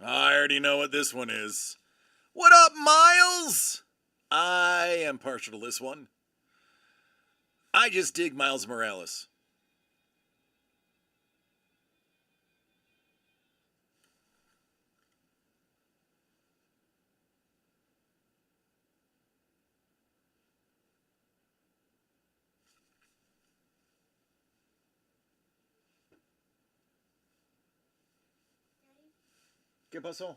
I already know what this one is. What up, Miles? I am partial to this one. I just dig Miles Morales. ¿Qué pasó?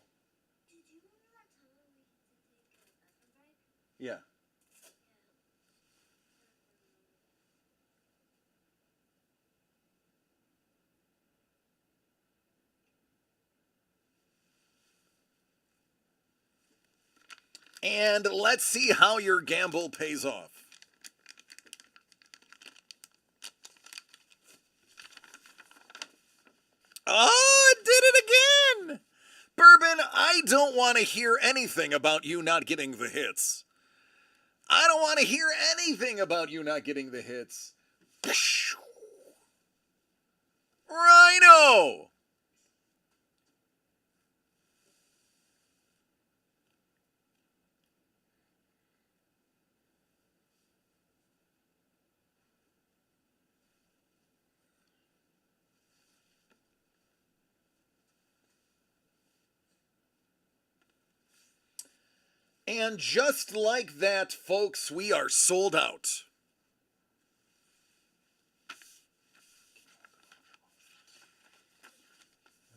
Yeah. And let's see how your gamble pays off. Oh, it did it again! Bourbon, I don't want to hear anything about you not getting the hits. I don't want to hear anything about you not getting the hits. Rhino! And just like that, folks, we are sold out.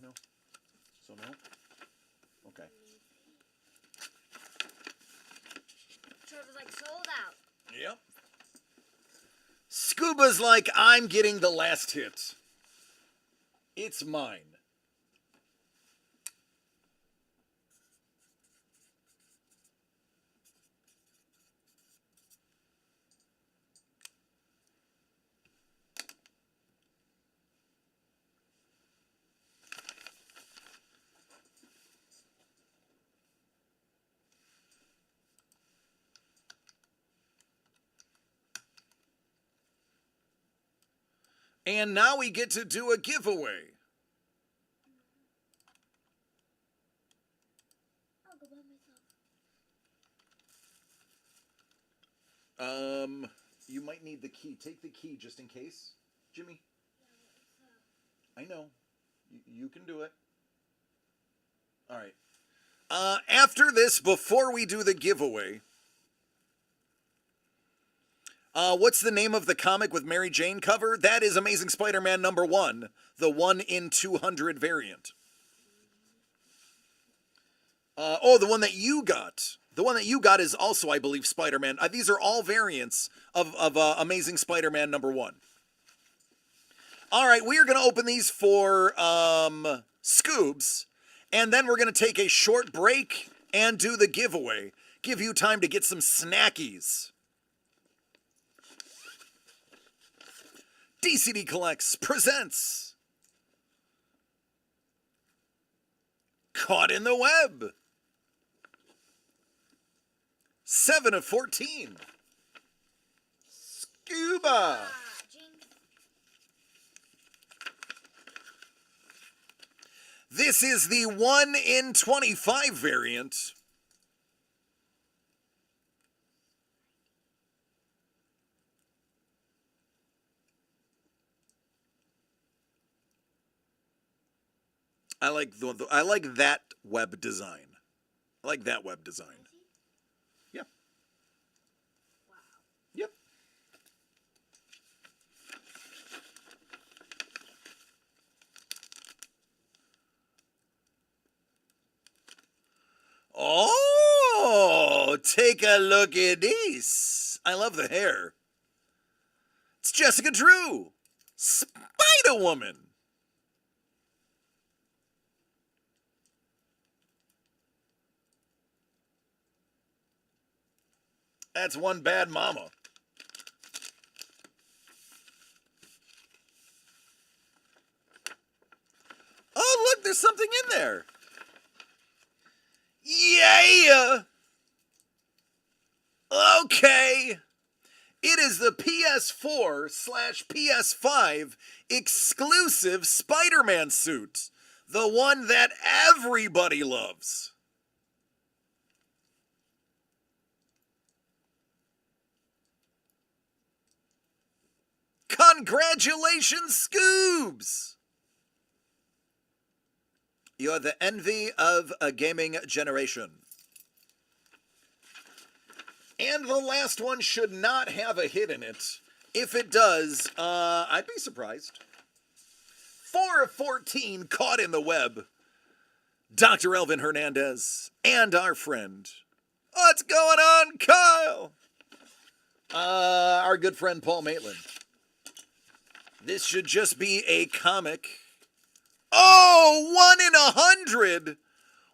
No? So no? Okay. Trevor's like sold out. Yep. Scuba's like, I'm getting the last hit. It's mine. And now we get to do a giveaway. I'll go by myself. You might need the key. Take the key just in case, Jimmy. I know. You can do it. All right. After this, before we do the giveaway, what's the name of the comic with Mary Jane cover? That is Amazing Spider-Man #1, the 1 in 200 variant. The one that you got. The one that you got is also, I believe, Spider-Man. These are all variants of Amazing Spider-Man #1. All right, we are going to open these for Scoobs, and then we're going to take a short break and do the giveaway. Give you time to get some snackies. DCD Collects presents Caught in the Web. 7 of 14. Scuba. Jinx. This is the 1 in 25 variant. I like that web design. I like that web design. Yeah. Wow. Yep. Oh, take a look at this. I love the hair. It's Jessica Drew, Spider-Woman. That's one bad mama. Oh, look, there's something in there. Yeah. Okay. It is the PS4/PS5 exclusive Spider-Man suit. The one that everybody loves. Congratulations, Scoobs! You're the envy of a gaming generation. And the last one should not have a hit in it. If it does, I'd be surprised. 4 of 14 caught in the web. Dr. Elvin Hernandez and our friend. What's going on, Kyle? Our good friend Paul Maitland. This should just be a comic. Oh, 1 in 100. 1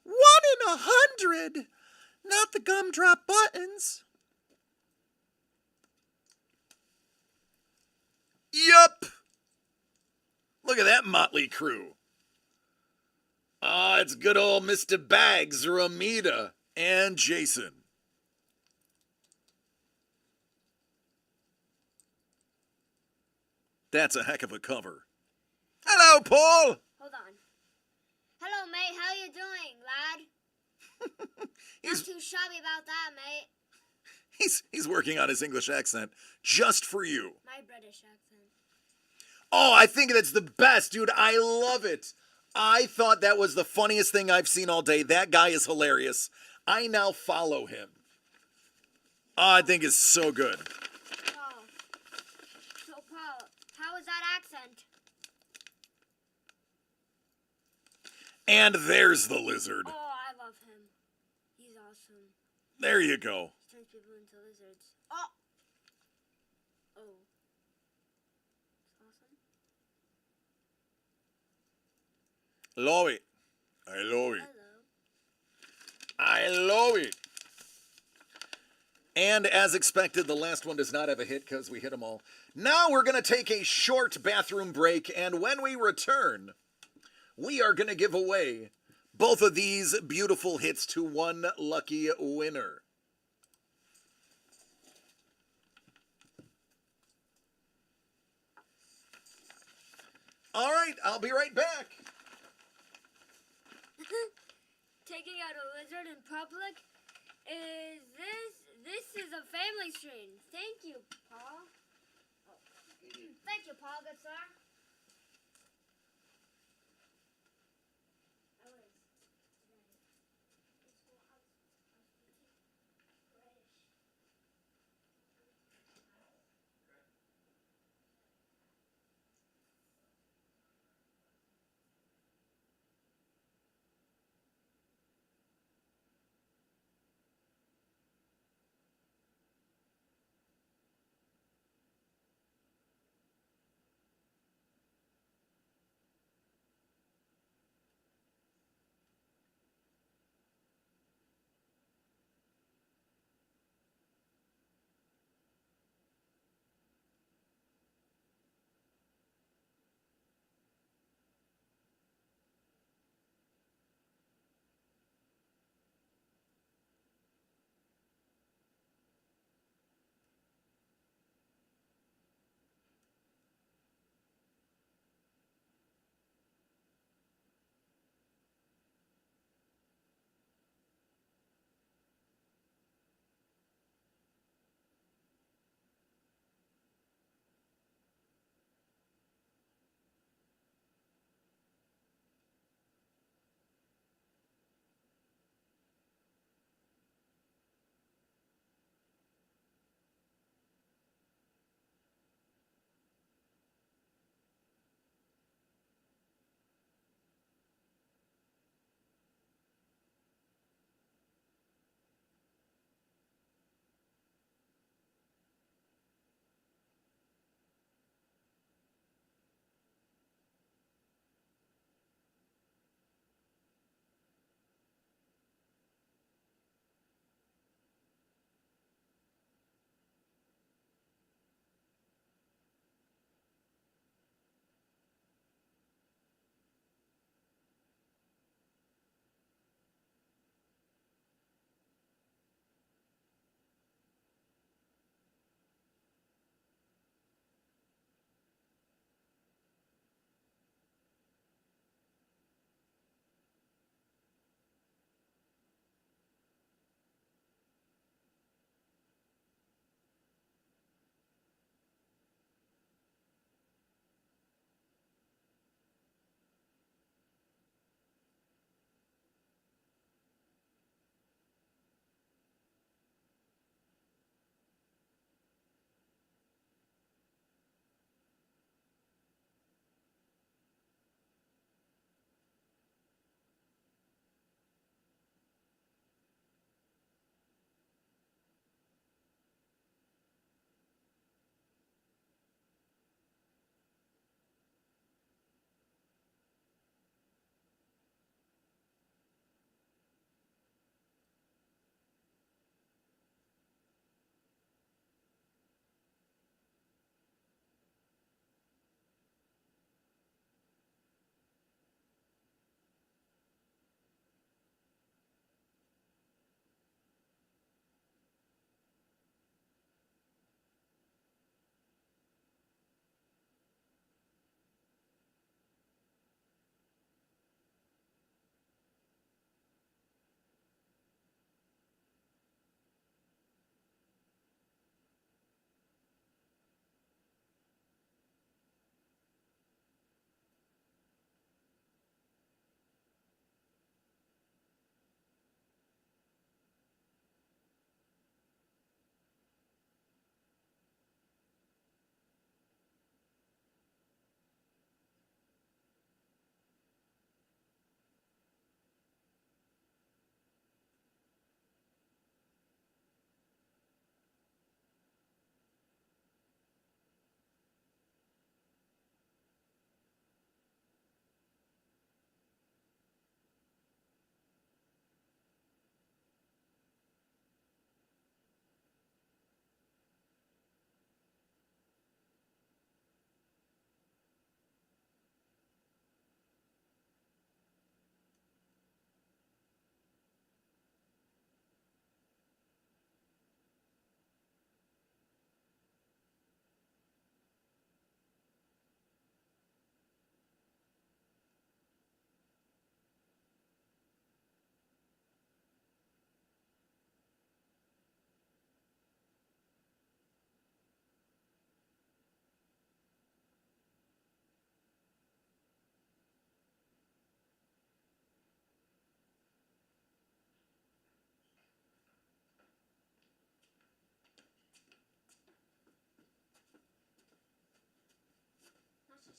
in 100. Not the gumdrop buttons. Yup. Look at that motley crew. It's good old Mr. Bags, Ramita, and Jason. That's a heck of a cover. Hello, Paul. Hold on. Hello, mate. How you doing, lad? Not too shabby about that, mate. He's working on his English accent just for you. My British accent. Oh, I think that's the best, dude. I love it. I thought that was the funniest thing I've seen all day. That guy is hilarious. I now follow him. Oh, I think it's so good. Paul. So, Paul, how is that accent? And there's the lizard. Oh, I love him. He's awesome. There you go. He turns people into lizards. Oh! Oh. It's awesome. Love it. I love it. Hello. I love it. And as expected, the last one does not have a hit because we hit them all. Now we're going to take a short bathroom break, and when we return, we are going to give away both of these beautiful hits to one lucky winner. All right, I'll be right back. Taking out a lizard in public is this is a family stream. Thank you, Paul. Oh. Thank you, Paul, good sir.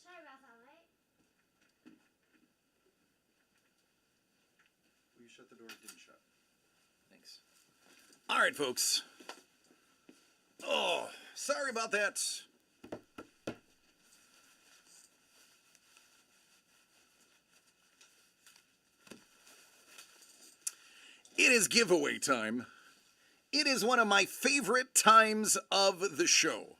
Sorry about that, mate. Will you shut the door? It didn't shut. Thanks. All right, folks. Oh, sorry about that. It is giveaway time. It is one of my favorite times of the show.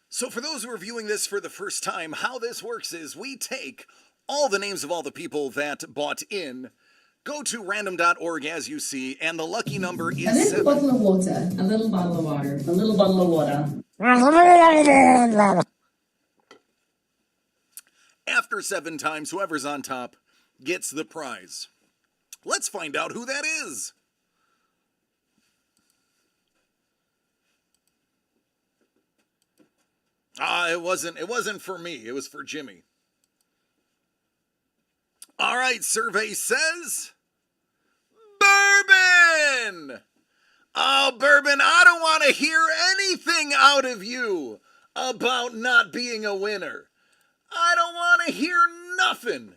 So for those who are viewing this for the first time, how this works is we take all the names of all the people that bought in, go to random.org as you see, and the lucky number A is little 7. bottle of water, a little bottle of water, a little bottle of water. After 7 times, whoever's on top gets the prize. Let's find out who that is. It wasn't for me. It was for Jimmy. All right, survey says Bourbon. Oh, Bourbon, I don't want to hear anything out of you about not being a winner. I don't want to hear nothing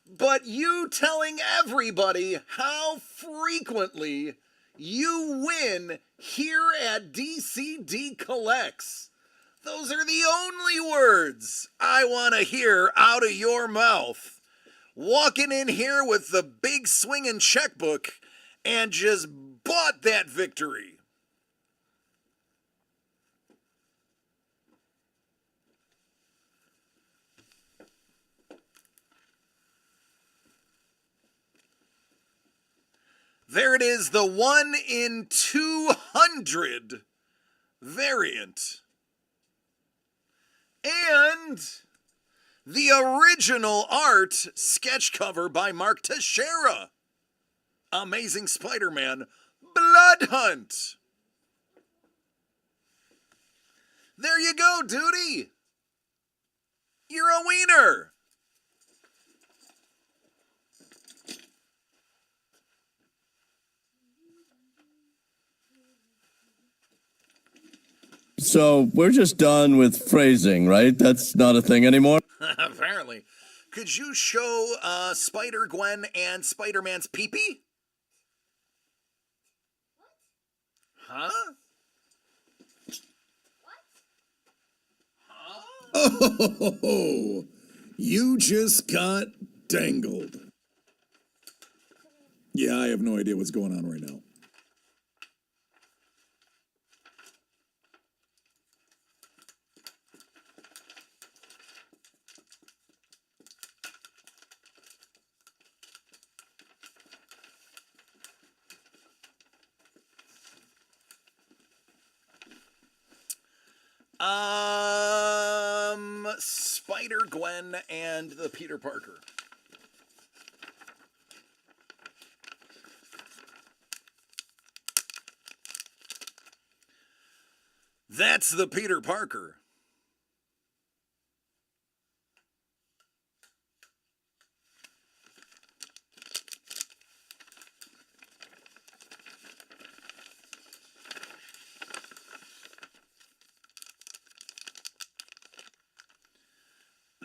but you telling everybody how frequently you win here at DCD Collects. Those are the only words I want to hear out of your mouth. Walking in here with the big swinging checkbook and just bought that victory. There it is, the 1 in 200 variant. And the original art sketch cover by Mark Teixeira. Amazing Spider-Man Blood Hunt. There you go, Duty. You're a wiener. So we're just done with phrasing, right? That's not a thing anymore? Apparently. Could you show Spider-Gwen and Spider-Man's pee-pee? Huh? Oh, you just got dangled. Yeah, I have no idea what's going on right now. Spider-Gwen and the Peter Parker. That's the Peter Parker.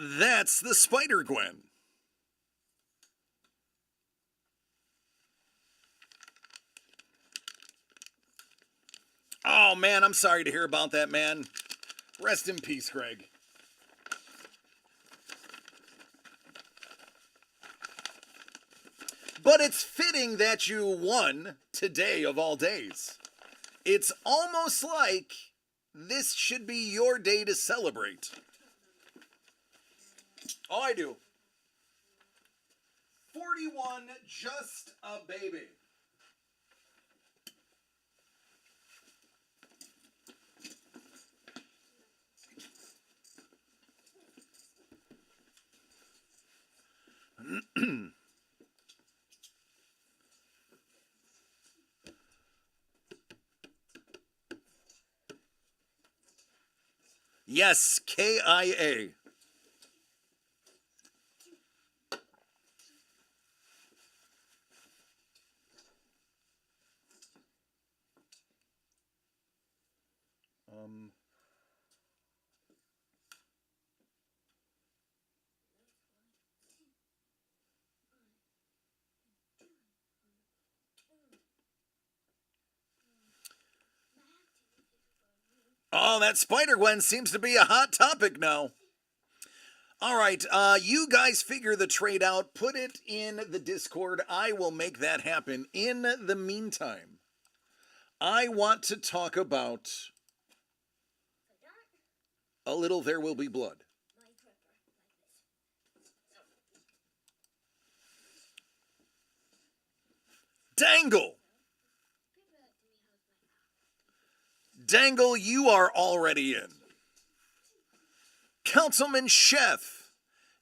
That's the Spider-Gwen. Oh, man, I'm sorry to hear about that, man. Rest in peace, Greg. But it's fitting that you won today of all days. It's almost like this should be your day to celebrate. Oh, I do. 41, just a baby. Yes, KIA. Oh, that Spider-Gwen seems to be a hot topic now. All right, you guys figure the trade out. Put it in the Discord. I will make that happen. In the meantime, I want to talk about a little There Will Be Blood. Dangle! Dangle, you are already in. Councilman Chef,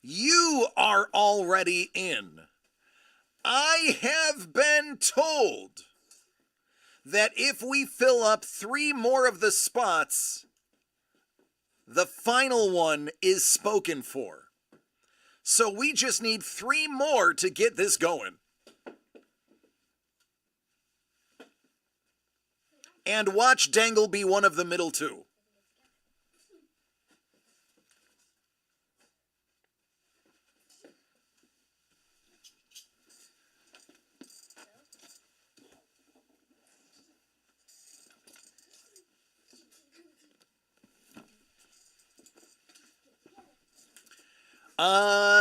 you are already in. I have been told that if we fill up 3 more of the spots, the final one is spoken for. So we just need 3 more to get this going. And watch Dangle be one of the middle 2.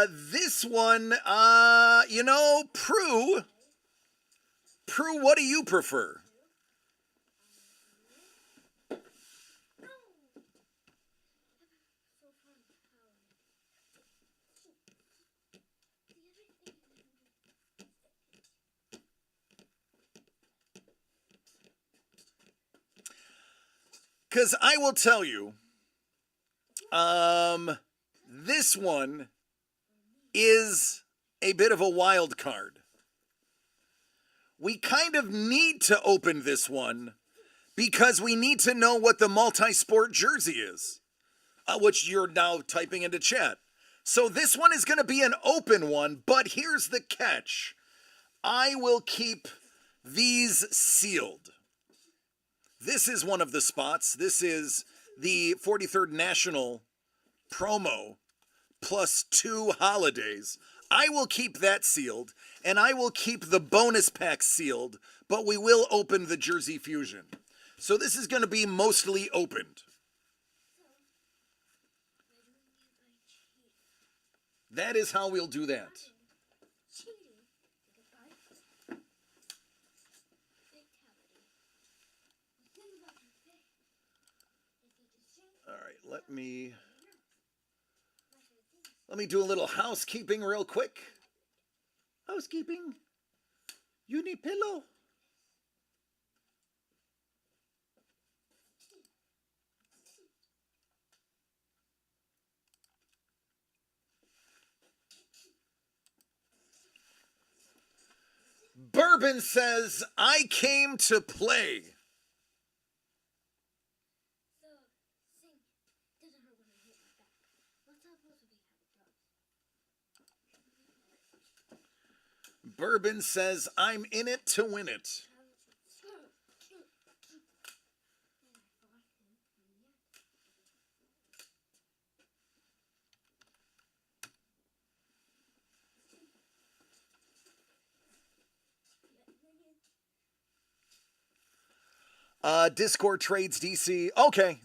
This one, Prue, what do you prefer? Because I will tell you, this one is a bit of a wild card. We kind of need to open this one because we need to know what the multi-sport jersey is, which you're now typing into chat. So this one is going to be an open one, but here's the catch. I will keep these sealed. This is one of the spots. This is the 43rd National promo plus 2 holidays. I will keep that sealed, and I will keep the bonus pack sealed, but we will open the Jersey Fusion. So this is going to be mostly opened. That is how we'll do that. All right, let me do a little housekeeping real quick. Housekeeping. You need pillow. Bourbon says, I came to play. Bourbon says, I'm in it to win it. Discord trades DC. Okay.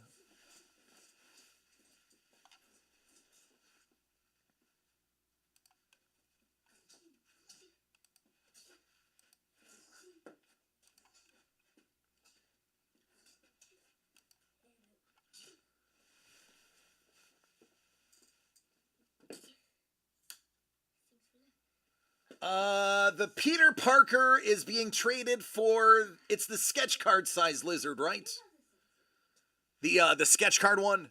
The Peter Parker is being traded for, it's the sketch card size lizard, right? The sketch card one.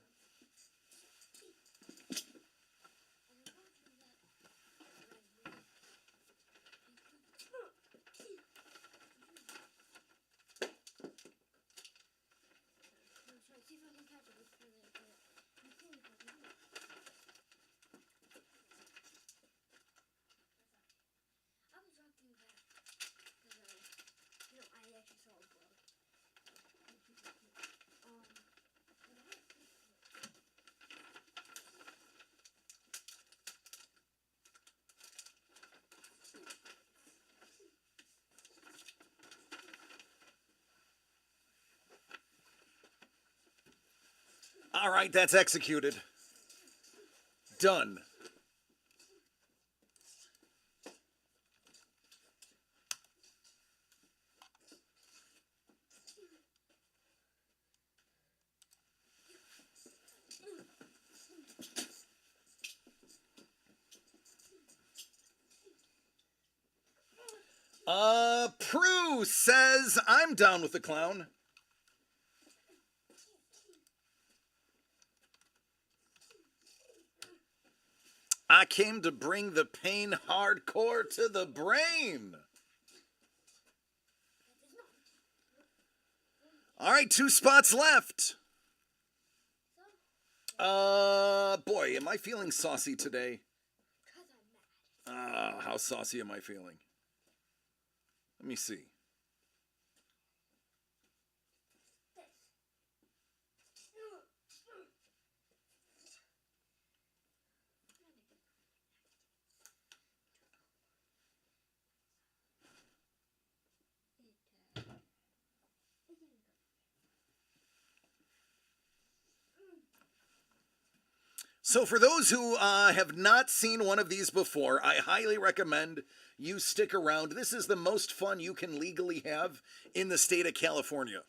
All right, that's executed. Done. Prue says, I'm down with the clown. I came to bring the pain hardcore to the brain. All right, 2 spots left. Boy, am I feeling saucy today? How saucy am I feeling? Let me see. So for those who have not seen one of these before, I highly recommend you stick around. This is the most fun you can legally have in the state of California.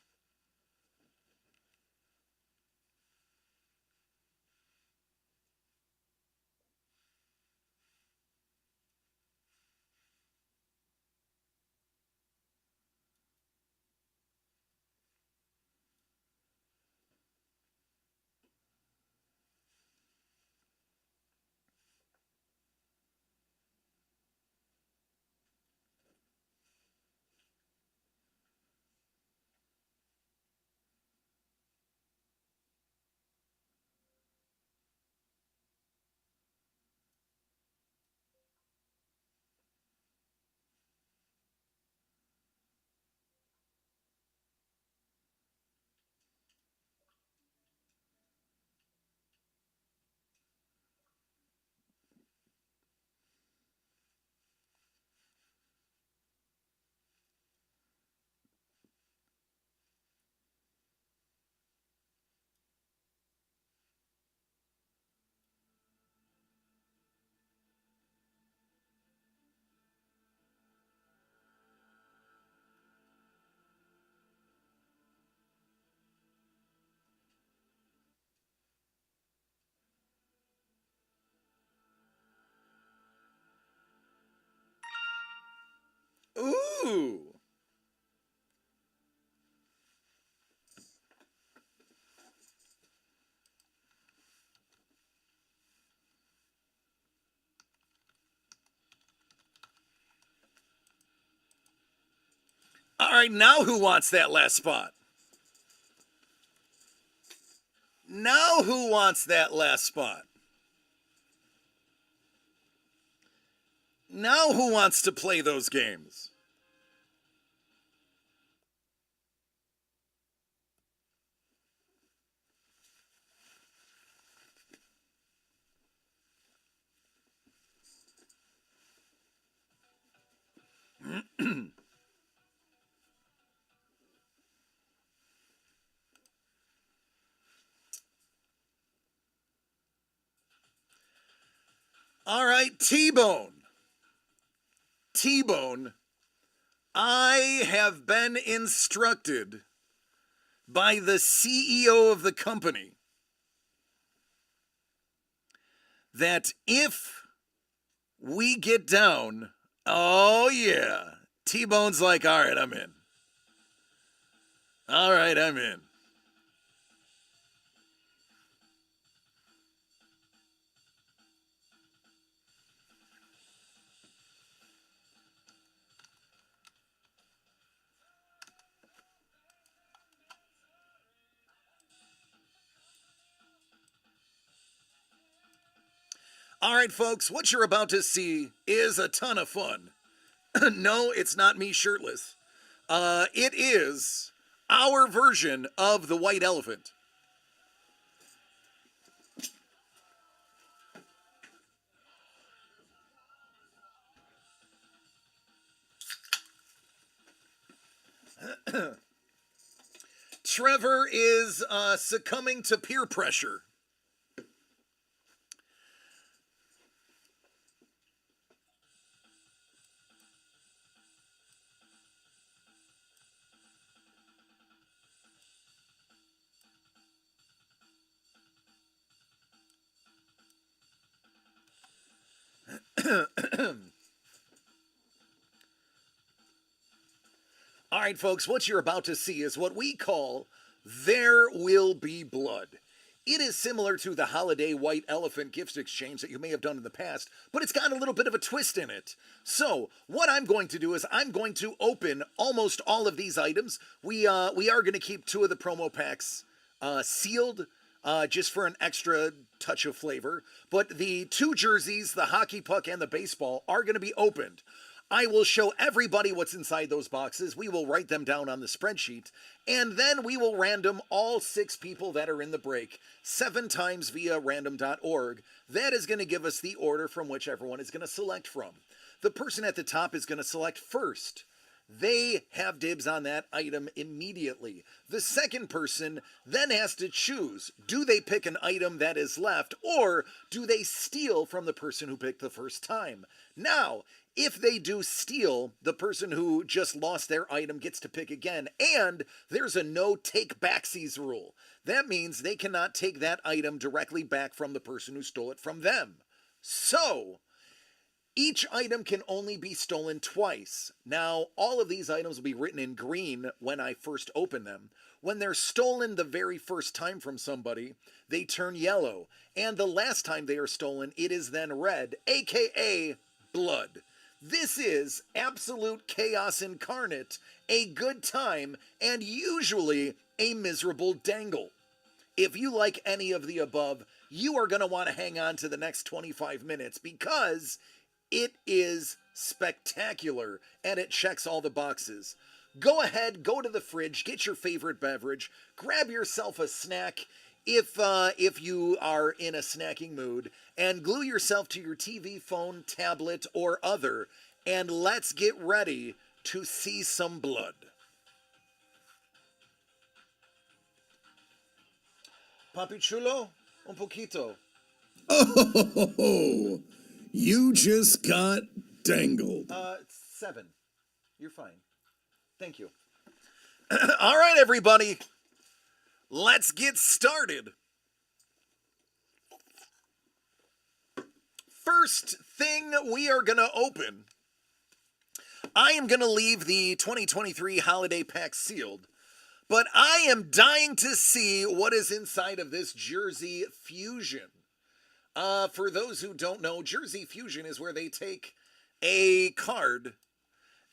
Ooh. All right, now who wants that last spot? Now who wants that last spot? Now who wants to play those games? All right, T-Bone. T-Bone, I have been instructed by the CEO of the company that if we get down, oh yeah, T-Bone's like, all right, I'm in. All right, I'm in. All right, folks, what you're about to see is a ton of fun. No, it's not me shirtless. It is our version of the white elephant. Trevor is succumbing to peer pressure. All right, folks, what you're about to see is what we call There Will Be Blood. It is similar to the holiday white elephant gift exchange that you may have done in the past, but it's got a little bit of a twist in it. So, what I'm going to do is I'm going to open almost all of these items. We are going to keep 2 of the promo packs sealed, just for an extra touch of flavor. But the 2 jerseys, the hockey puck and the baseball, are going to be opened. I will show everybody what's inside those boxes. We will write them down on the spreadsheet. And then we will random all 6 people that are in the break 7 times via random.org. That is going to give us the order from which everyone is going to select from. The person at the top is going to select first. They have dibs on that item immediately. The second person then has to choose. Do they pick an item that is left, or do they steal from the person who picked the first time? Now, if they do steal, the person who just lost their item gets to pick again, and there's a no take backsies rule. That means they cannot take that item directly back from the person who stole it from them. So, each item can only be stolen twice. Now, all of these items will be written in green when I first open them. When they're stolen the very first time from somebody, they turn yellow. And the last time they are stolen, it is then red, aka blood. This is absolute chaos incarnate, a good time, and usually a miserable dangle. If you like any of the above, you are going to want to hang on to the next 25 minutes because it is spectacular and it checks all the boxes. Go ahead, go to the fridge, get your favorite beverage, grab yourself a snack if you are in a snacking mood, and glue yourself to your TV, phone, tablet, or other, and let's get ready to see some blood. Papi chulo, un poquito. Oh, you just got dangled. 7. You're fine. Thank you. All right, everybody. Let's get started. First thing we are going to open, I am going to leave the 2023 holiday pack sealed, but I am dying to see what is inside of this Jersey Fusion. For those who don't know, Jersey Fusion is where they take a card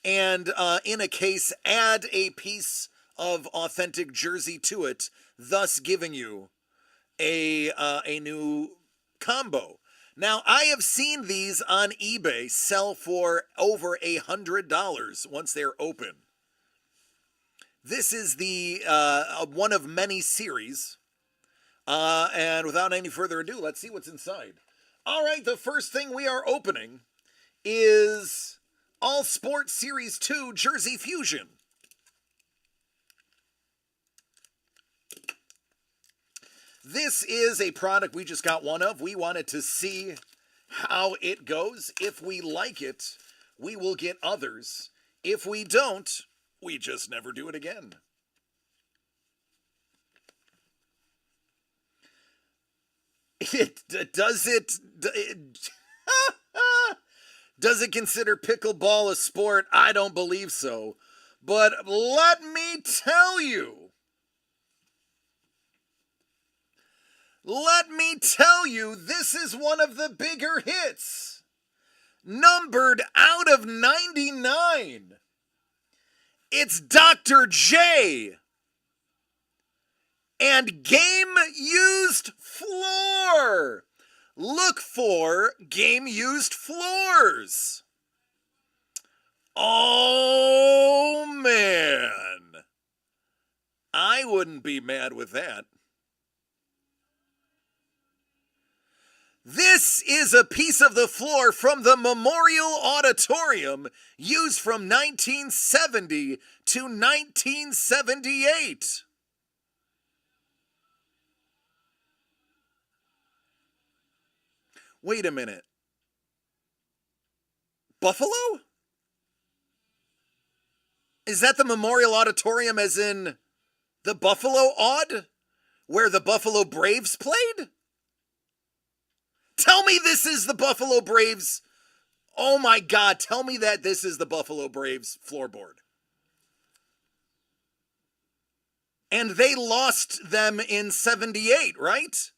and in a case add a piece of authentic jersey to it, thus giving you a new combo. Now, I have seen these on eBay sell for over $100 once they're open. This is the one of many series. And without any further ado, let's see what's inside. All right, the first thing we are opening is All Sport Series 2 Jersey Fusion. This is a product we just got one of. We wanted to see how it goes. If we like it, we will get others. If we don't, we just never do it again. Does it consider pickleball a sport? I don't believe so. But let me tell you. This is one of the bigger hits. Numbered out of 99. It's Dr. J. And Game Used Floor. Look for Game Used Floors. Oh, man. I wouldn't be mad with that. This is a piece of the floor from the Memorial Auditorium used from 1970 to 1978. Wait a minute. Buffalo? Is that the Memorial Auditorium as in the Buffalo Aud? Where the Buffalo Braves played? Tell me this is the Buffalo Braves. Oh my God, tell me that this is the Buffalo Braves floorboard. And they lost them in 78, right?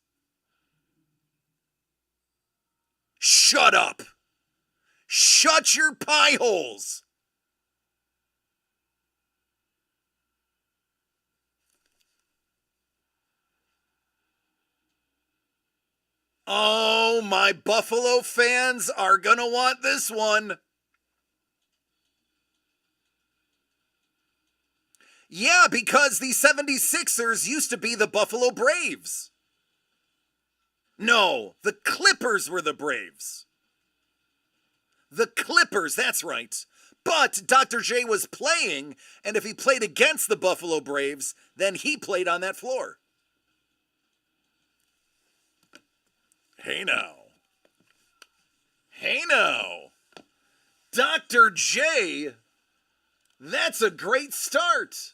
Shut up. Shut your pie holes. Oh, my Buffalo fans are gonna want this one. Yeah, because the 76ers used to be the Buffalo Braves. No, the Clippers were the Braves. The Clippers, that's right. But Dr. J was playing, and if he played against the Buffalo Braves, then he played on that floor. Hey now. Hey now. Dr. J, that's a great start.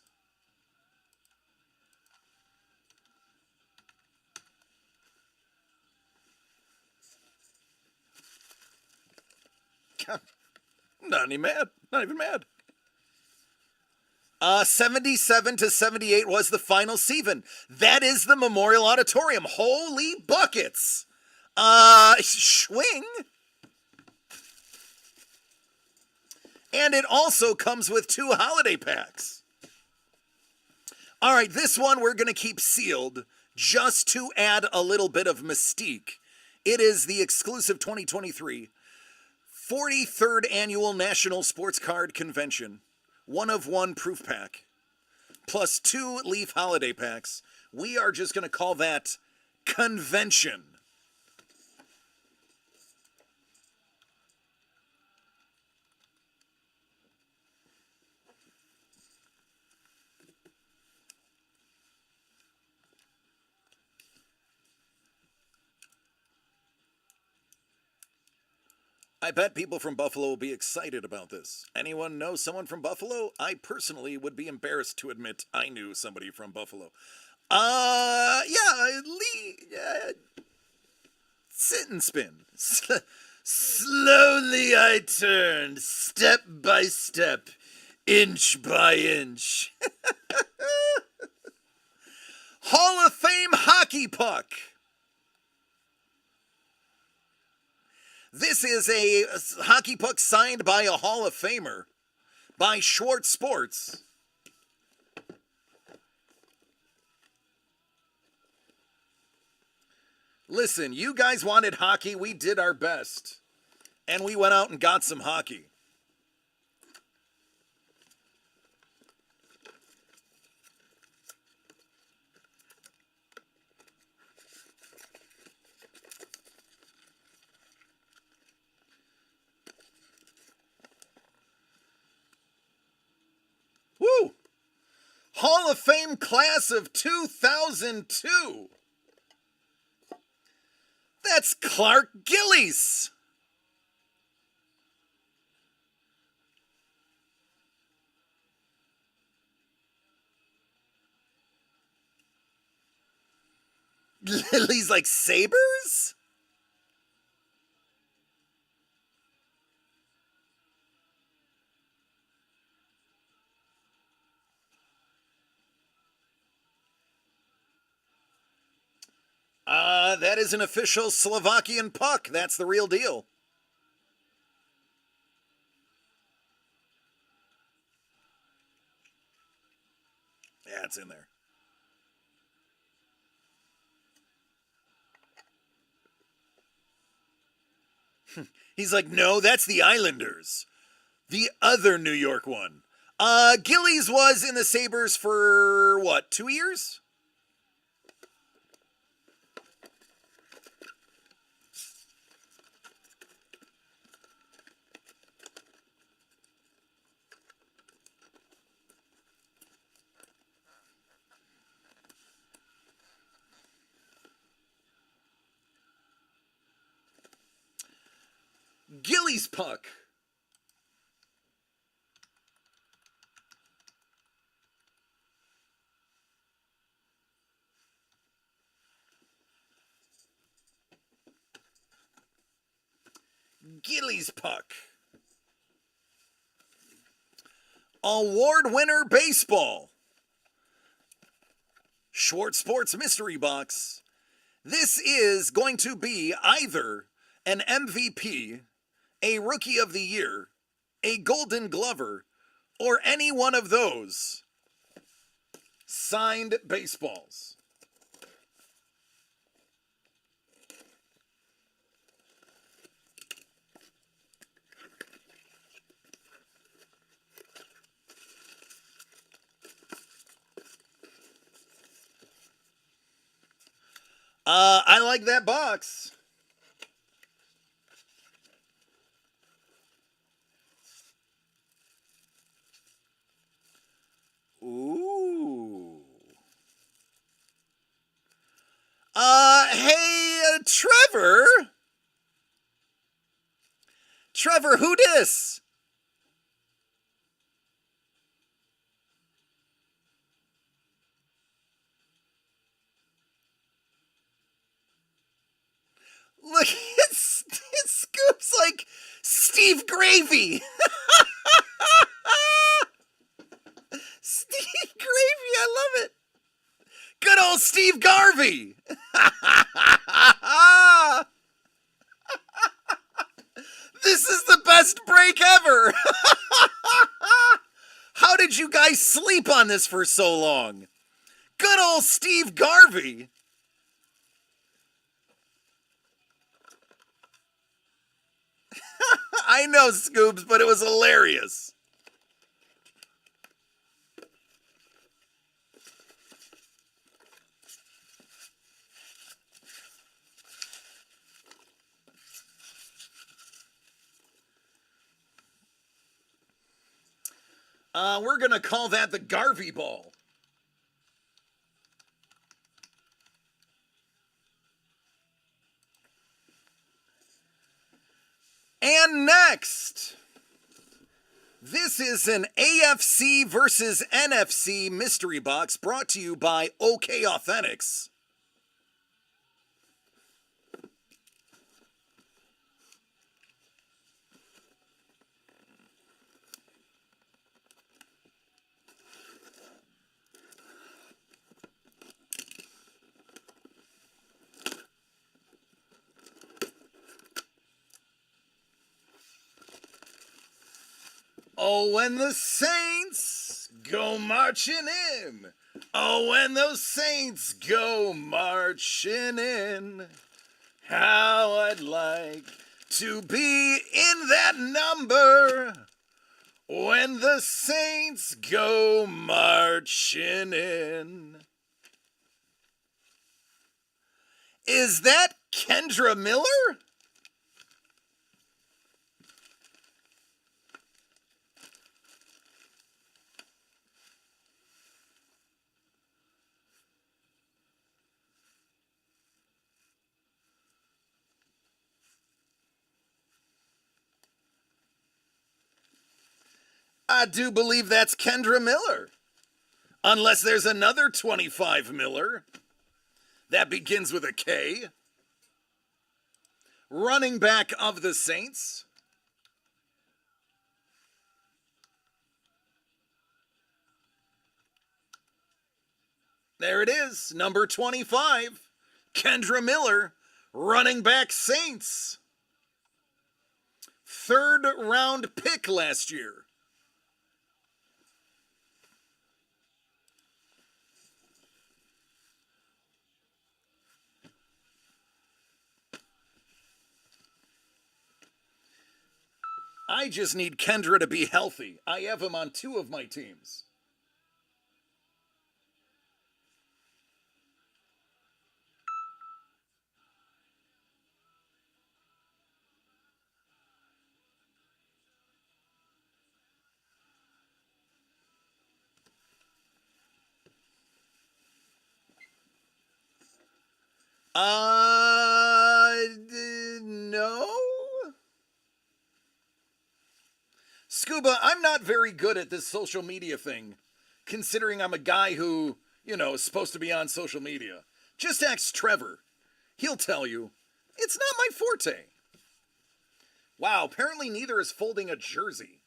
I'm not even mad. Not even mad. 77 to 78 was the final season. That is the Memorial Auditorium. Holy buckets. Swing. And it also comes with 2 holiday packs. All right, this one we're going to keep sealed just to add a little bit of mystique. It is the exclusive 2023 43rd Annual National Sports Card Convention. 1-of-1 proof pack. Plus 2 Leaf holiday packs. We are just going to call that Convention. I bet people from Buffalo will be excited about this. Anyone know someone from Buffalo? I personally would be embarrassed to admit I knew somebody from Buffalo. Lee, sit and spin. Slowly I turned, step by step, inch by inch. Hall of Fame hockey puck. This is a hockey puck signed by a Hall of Famer, by Schwartz Sports. Listen, you guys wanted hockey, we did our best. And we went out and got some hockey. Woo! Hall of Fame class of 2002. That's Clark Gillies. Lily's like Sabres? That is an official Slovakian puck. That's the real deal. Yeah, it's in there. He's like, no, that's the Islanders. The other New York one. Gillies was in the Sabres for, what, 2 years? Gillies puck. Gillies puck. Award winner baseball. Schwartz Sports Mystery Box. This is going to be either an MVP, a Rookie of the Year, a Golden Glover, or any one of those signed baseballs. I like that box. Ooh. Hey, Trevor. Trevor, who dis? Look, it's Scoops like Steve Gravy. Steve Gravy, I love it. Good old Steve Garvey. This is the best break ever. How did you guys sleep on this for so long? Good old Steve Garvey. I know, Scoops, but it was hilarious. We're going to call that the Garvey Ball. And next, this is an AFC versus NFC mystery box brought to you by OK Authentics. Oh, when the Saints go marching in. Oh, when those Saints go marching in. How I'd like to be in that number. When the Saints go marching in. Is that Kendra Miller? I do believe that's Kendra Miller. Unless there's another 25 Miller. That begins with a K. Running back of the Saints. There it is, number 25. Kendra Miller, running back Saints. Third round pick last year. I just need Kendra to be healthy. I have him on 2 of my teams. No? Scuba, I'm not very good at this social media thing, considering I'm a guy who, is supposed to be on social media. Just ask Trevor. He'll tell you. It's not my forte. Wow, apparently neither is folding a jersey.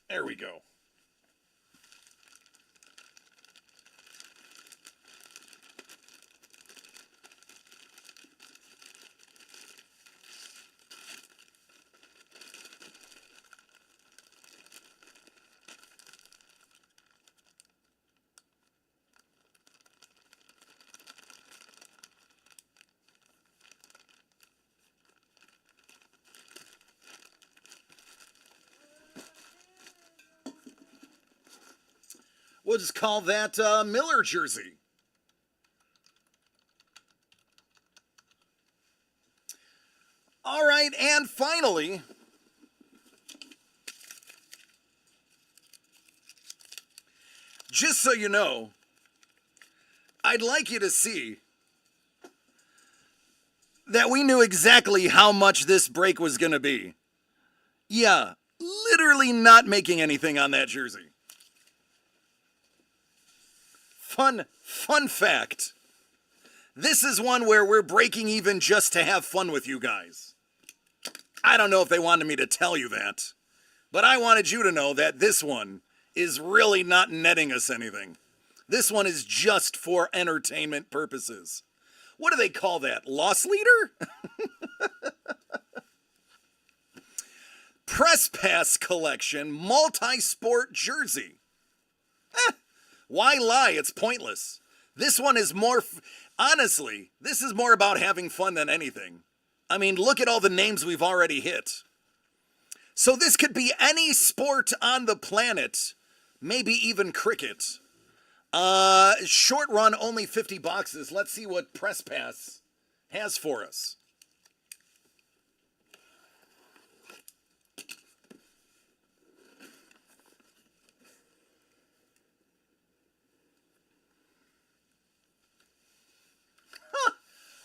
There we go. We'll just call that Miller jersey. All right, and finally, just so you know, I'd like you to see that we knew exactly how much this break was going to be. Yeah, literally not making anything on that jersey. Fun fact. This is one where we're breaking even just to have fun with you guys. I don't know if they wanted me to tell you that, but I wanted you to know that this one is really not netting us anything. This one is just for entertainment purposes. What do they call that? Loss leader? Press Pass Collection multi-sport jersey. Why lie? It's pointless. This one is more, honestly, this is more about having fun than anything. I mean, look at all the names we've already hit. So this could be any sport on the planet, maybe even cricket. Short run, only 50 boxes. Let's see what Press Pass has for us.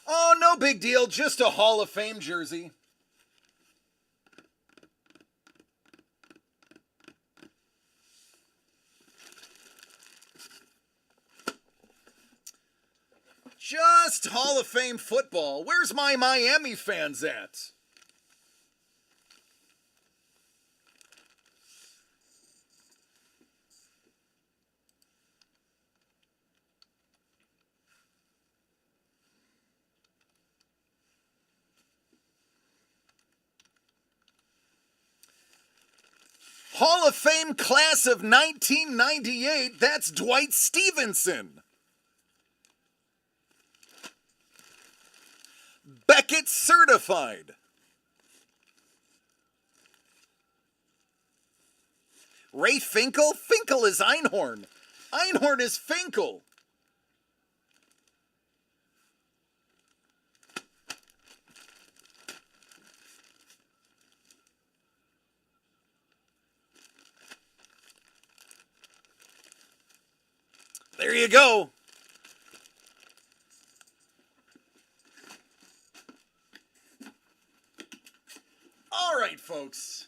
Oh, no big deal. Just a Hall of Fame jersey. Just Hall of Fame football. Where's my Miami fans at? Hall of Fame class of 1998, that's Dwight Stevenson. Beckett certified. Ray Finkel? Finkel is Einhorn. Einhorn is Finkel. There you go. All right, folks.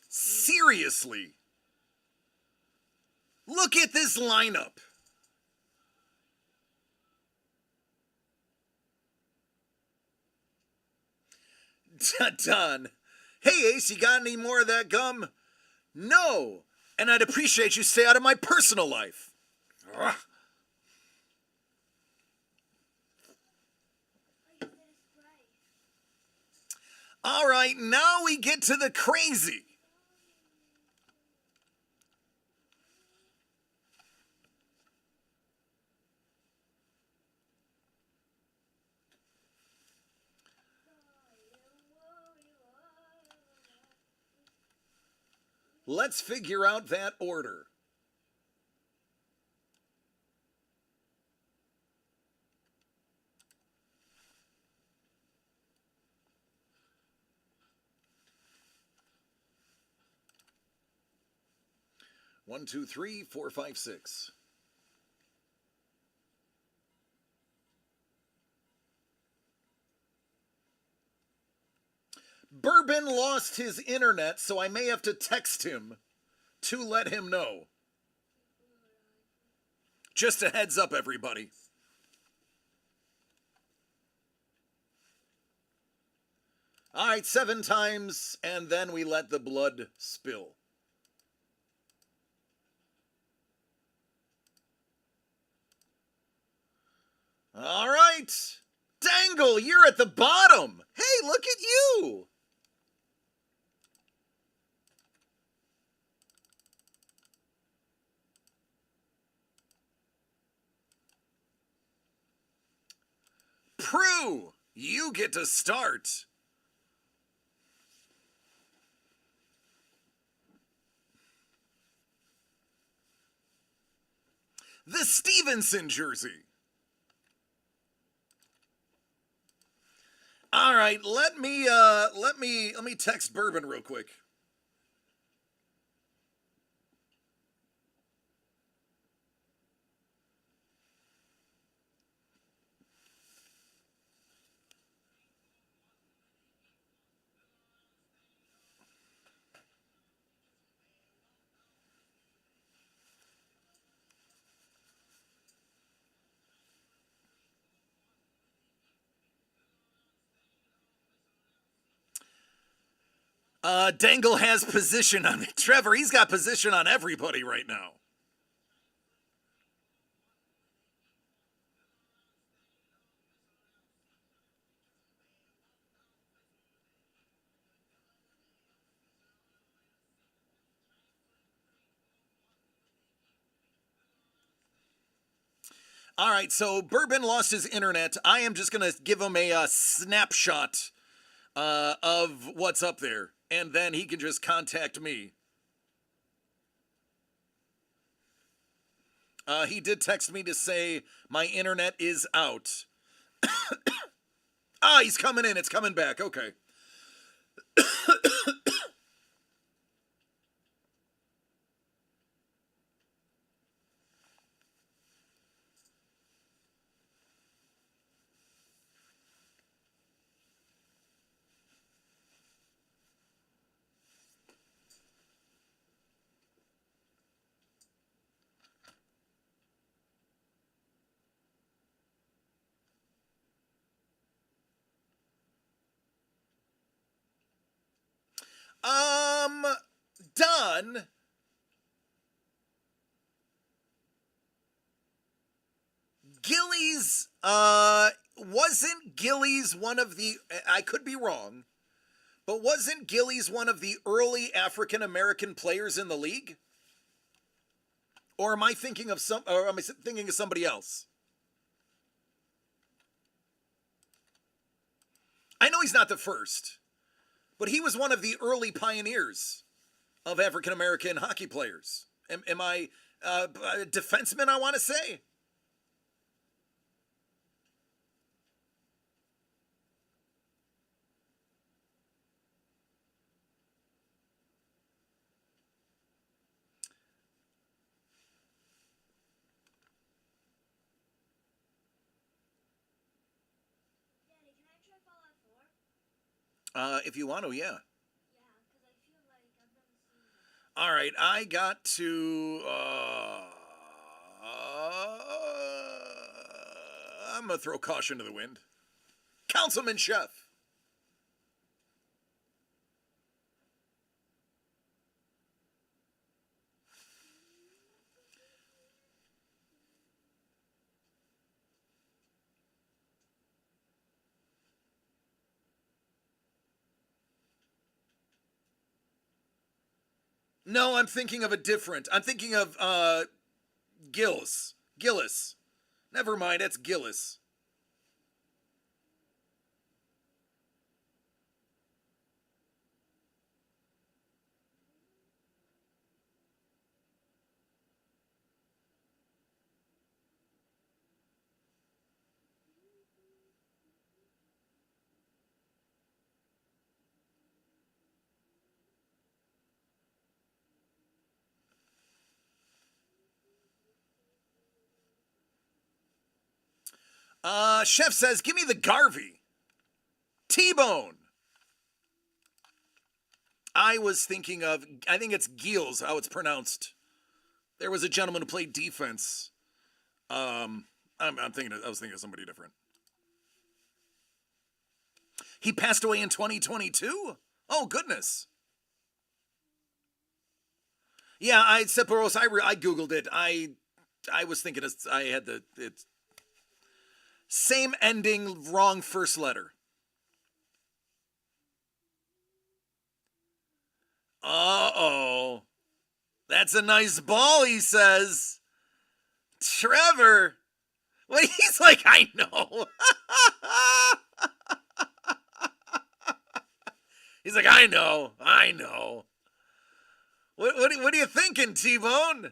Seriously. Look at this lineup. Done. Hey, Ace, you got any more of that gum? No. And I'd appreciate you stay out of my personal life. Ugh. All right, now we get to the crazy. Let's figure out that order. 1, 2, 3, 4, 5, 6. Bourbon lost his internet, so I may have to text him to let him know. Just a heads up, everybody. All right, 7 times, and then we let the blood spill. All right. Dangle, you're at the bottom. Hey, look at you. Prue, you get to start. The Stevenson jersey. All right, let me text Bourbon real quick. Dangle has position on me. Trevor, he's got position on everybody right now. All right, so Bourbon lost his internet. I am just going to give him a snapshot of what's up there, and then he can just contact me. He did text me to say my internet is out. He's coming in. It's coming back. Okay. Done. Gillies, wasn't Gillies one of the, I could be wrong, but wasn't Gillies one of the early African American players in the league? Or am I thinking of somebody else? I know he's not the first, but he was one of the early pioneers of African American hockey players. Am I a defenseman, I want to say? Daddy, can I try Fallout 4? If you want to, yeah. Yeah, because I feel like I've never seen it. All right, I got to. I'm gonna throw caution to the wind. Councilman Chef. No, I'm thinking of a different. I'm thinking of Gillis. Gillis. Never mind, it's Gillis. Chef says, give me the Garvey. T-Bone. I was thinking of, I think it's Giels, how it's pronounced. There was a gentleman who played defense. I was thinking of somebody different. He passed away in 2022? Oh, goodness. Yeah, I Googled it. I was thinking I had it's same ending, wrong first letter. Uh-oh. That's a nice ball, he says. Trevor. Well, he's like, I know. He's like, I know. What are you thinking, T-Bone?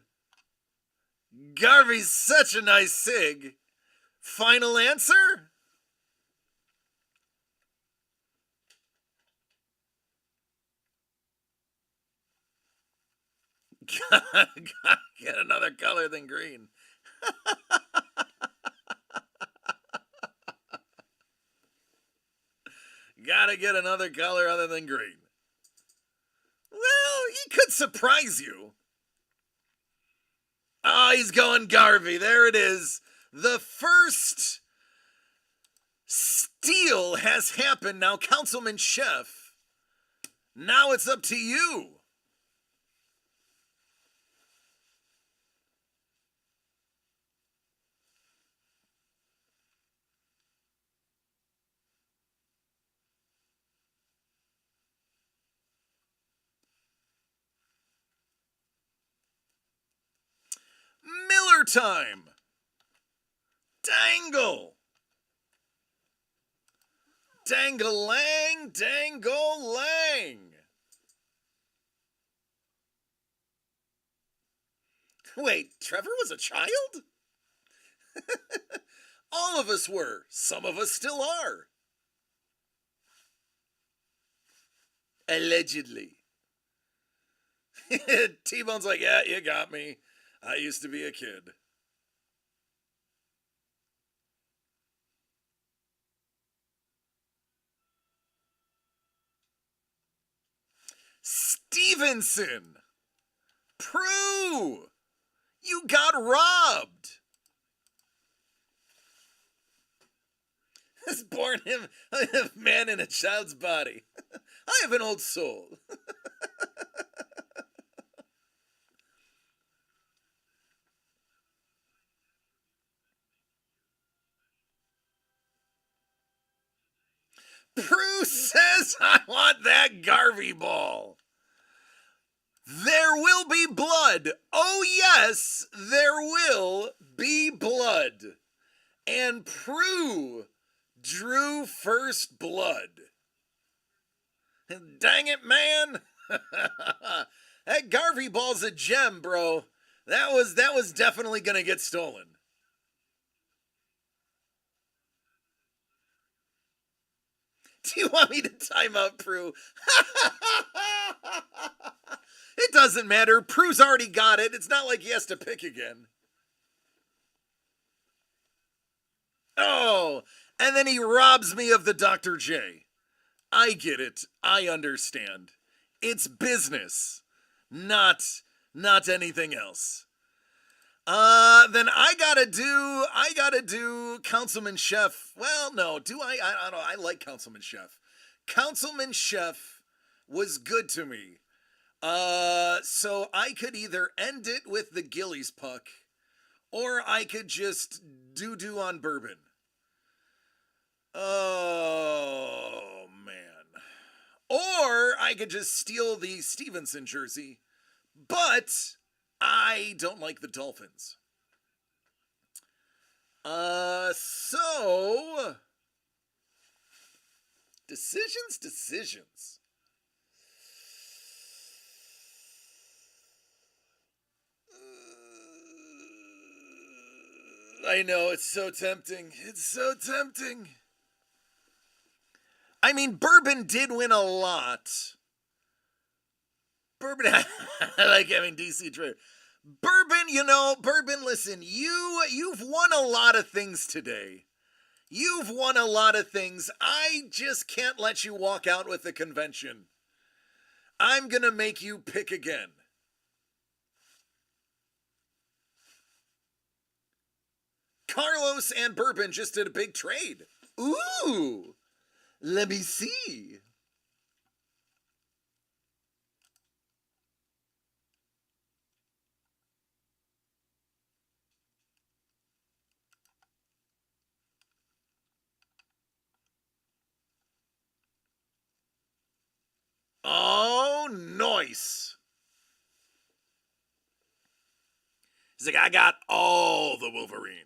Garvey's such a nice sig. Final answer? Gotta get another color than green. Gotta get another color other than green. Well, he could surprise you. Oh, he's going Garvey. There it is. The first steal has happened. Now, Councilman Chef, now it's up to you. Miller time. Dangle. Dangle-lang, dangle-lang. Wait, Trevor was a child? All of us were. Some of us still are. Allegedly. T-Bone's like, yeah, you got me. I used to be a kid. Stevenson. Prue. You got robbed. This born him a man in a child's body. I have an old soul. Prue says, I want that Garvey ball. There will be blood. Oh, yes, there will be blood. And Prue drew first blood. Dang it, man. That Garvey ball's a gem, bro. That was definitely going to get stolen. Do you want me to time out Prue? It doesn't matter. Prue's already got it. It's not like he has to pick again. Oh, and then he robs me of the Dr. J. I get it. I understand. It's business, not anything else. Then I gotta do Councilman Chef. Well, no, do I don't know. I like Councilman Chef. Councilman Chef was good to me. So I could either end it with the Gillies puck, or I could just do on bourbon. Oh, man. Or I could just steal the Stevenson jersey, but I don't like the Dolphins. So decisions. I know, it's so tempting. I mean, bourbon did win a lot. Bourbon, I like having DC trade. Bourbon, listen, you've won a lot of things today. You've won a lot of things. I just can't let you walk out with the convention. I'm gonna make you pick again. Carlos and Bourbon just did a big trade. Ooh, let me see. Oh, nice. He's like, I got all the Wolverine.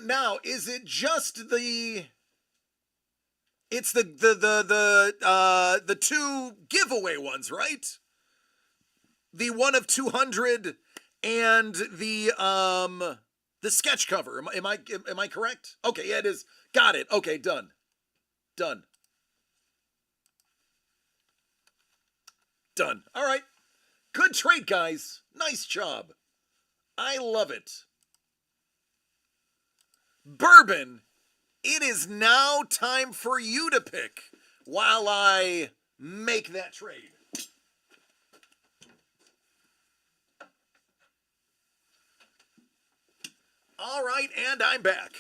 Now, is it just the... It's the two giveaway ones, right? The one of 200 and the sketch cover. Am I correct? Okay, yeah, it is. Got it. Okay, done. Done. Done. All right. Good trade, guys. Nice job. I love it. Bourbon, it is now time for you to pick while I make that trade. All right, and I'm back.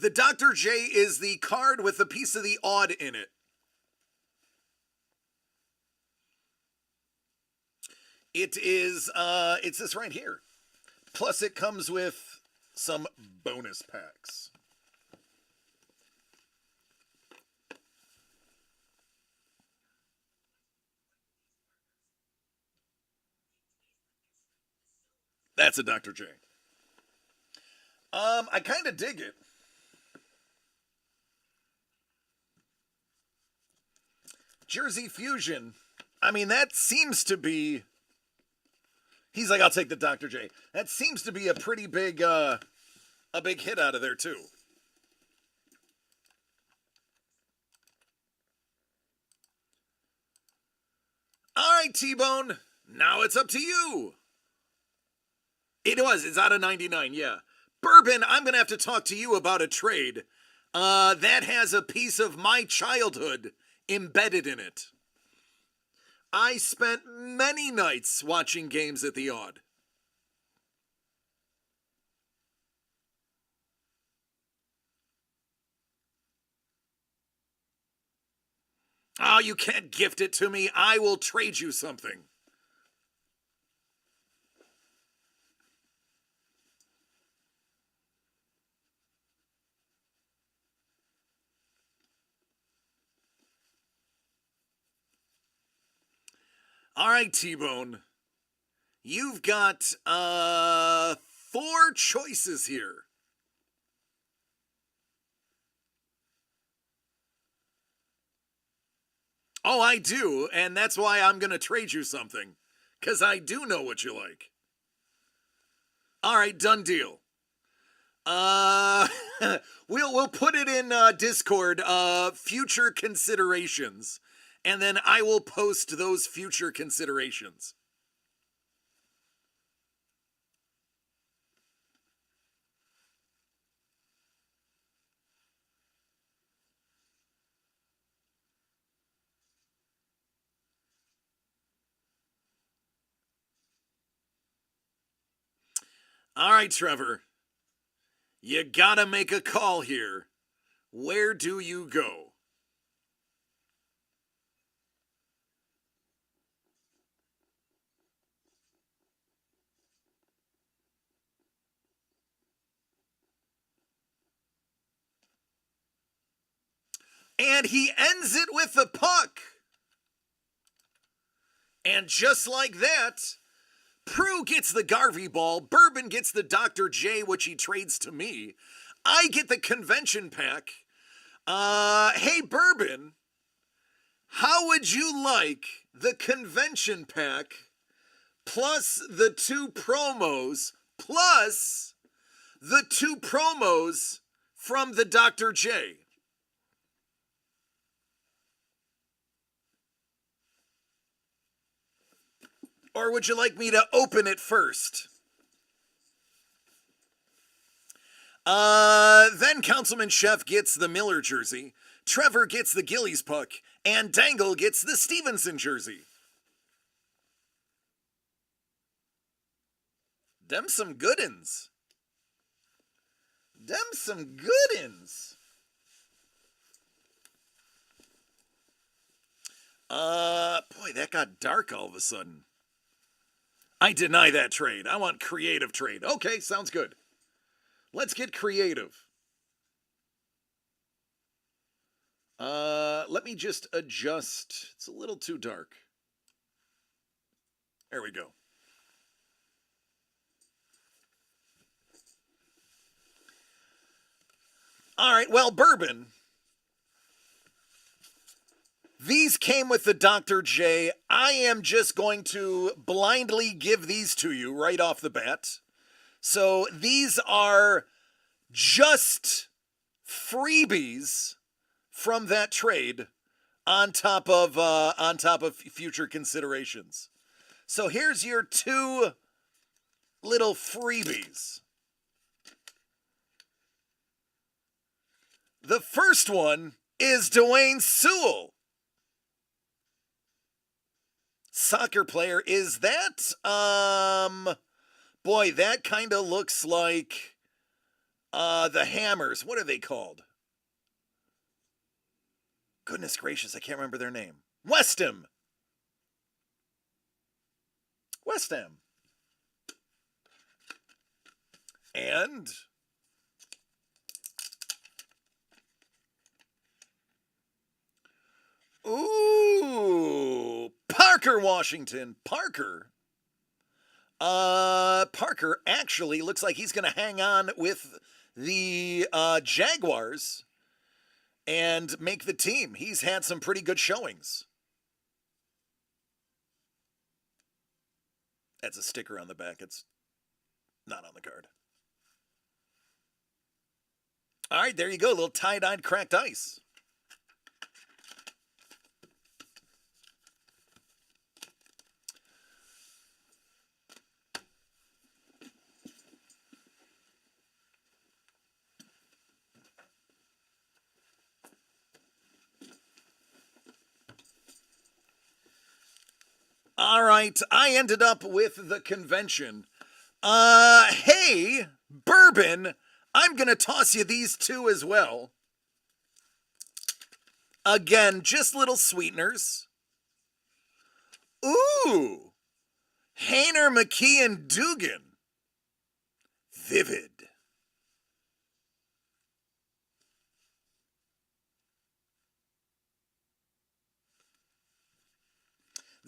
The Dr. J is the card with a piece of the odd in it. It's this right here. Plus it comes with some bonus packs. That's a Dr. J. I kind of dig it. Jersey Fusion. I mean, that seems to be... He's like, I'll take the Dr. J. That seems to be a pretty big, a big hit out of there, too. All right, T-Bone. Now it's up to you. It's out of 99, yeah. Bourbon, I'm going to have to talk to you about a trade. That has a piece of my childhood embedded in it. I spent many nights watching games at the Odd. Oh, you can't gift it to me. I will trade you something. All right, T-Bone. You've got 4 choices here. Oh, I do, and that's why I'm going to trade you something. Because I do know what you like. All right, done deal. We'll put it in Discord, future considerations. And then I will post those future considerations. All right, Trevor. You gotta make a call here. Where do you go? And he ends it with the puck. And just like that, Prue gets the Garvey ball. Bourbon gets the Dr. J, which he trades to me. I get the convention pack. Hey, Bourbon, how would you like the convention pack plus the 2 promos plus the 2 promos from the Dr. J? Or would you like me to open it first? Then Councilman Chef gets the Miller jersey, Trevor gets the Gillies puck, and Dangle gets the Stevenson jersey. Them some good'uns. Them some good'uns. Boy, that got dark all of a sudden. I deny that trade. I want creative trade. Okay, sounds good. Let's get creative. Let me just adjust. It's a little too dark. There we go. All right, well, Bourbon. These came with the Dr. J. I am just going to blindly give these to you right off the bat. So these are just freebies from that trade on top of future considerations. So here's your 2 little freebies. The first one is Dwayne Sewell. Soccer player. Is that, boy, that kind of looks like, the Hammers. What are they called? Goodness gracious, I can't remember their name. West Ham. West Ham. And ooh, Parker Washington. Parker actually looks like he's going to hang on with the Jaguars and make the team. He's had some pretty good showings. That's a sticker on the back. It's not on the card. All right, there you go. A little tie-dyed cracked ice. All right, I ended up with the convention. Hey, Bourbon, I'm going to toss you these 2 as well. Again, just little sweeteners. Ooh, Hayner, McKee, and Dugan. Vivid.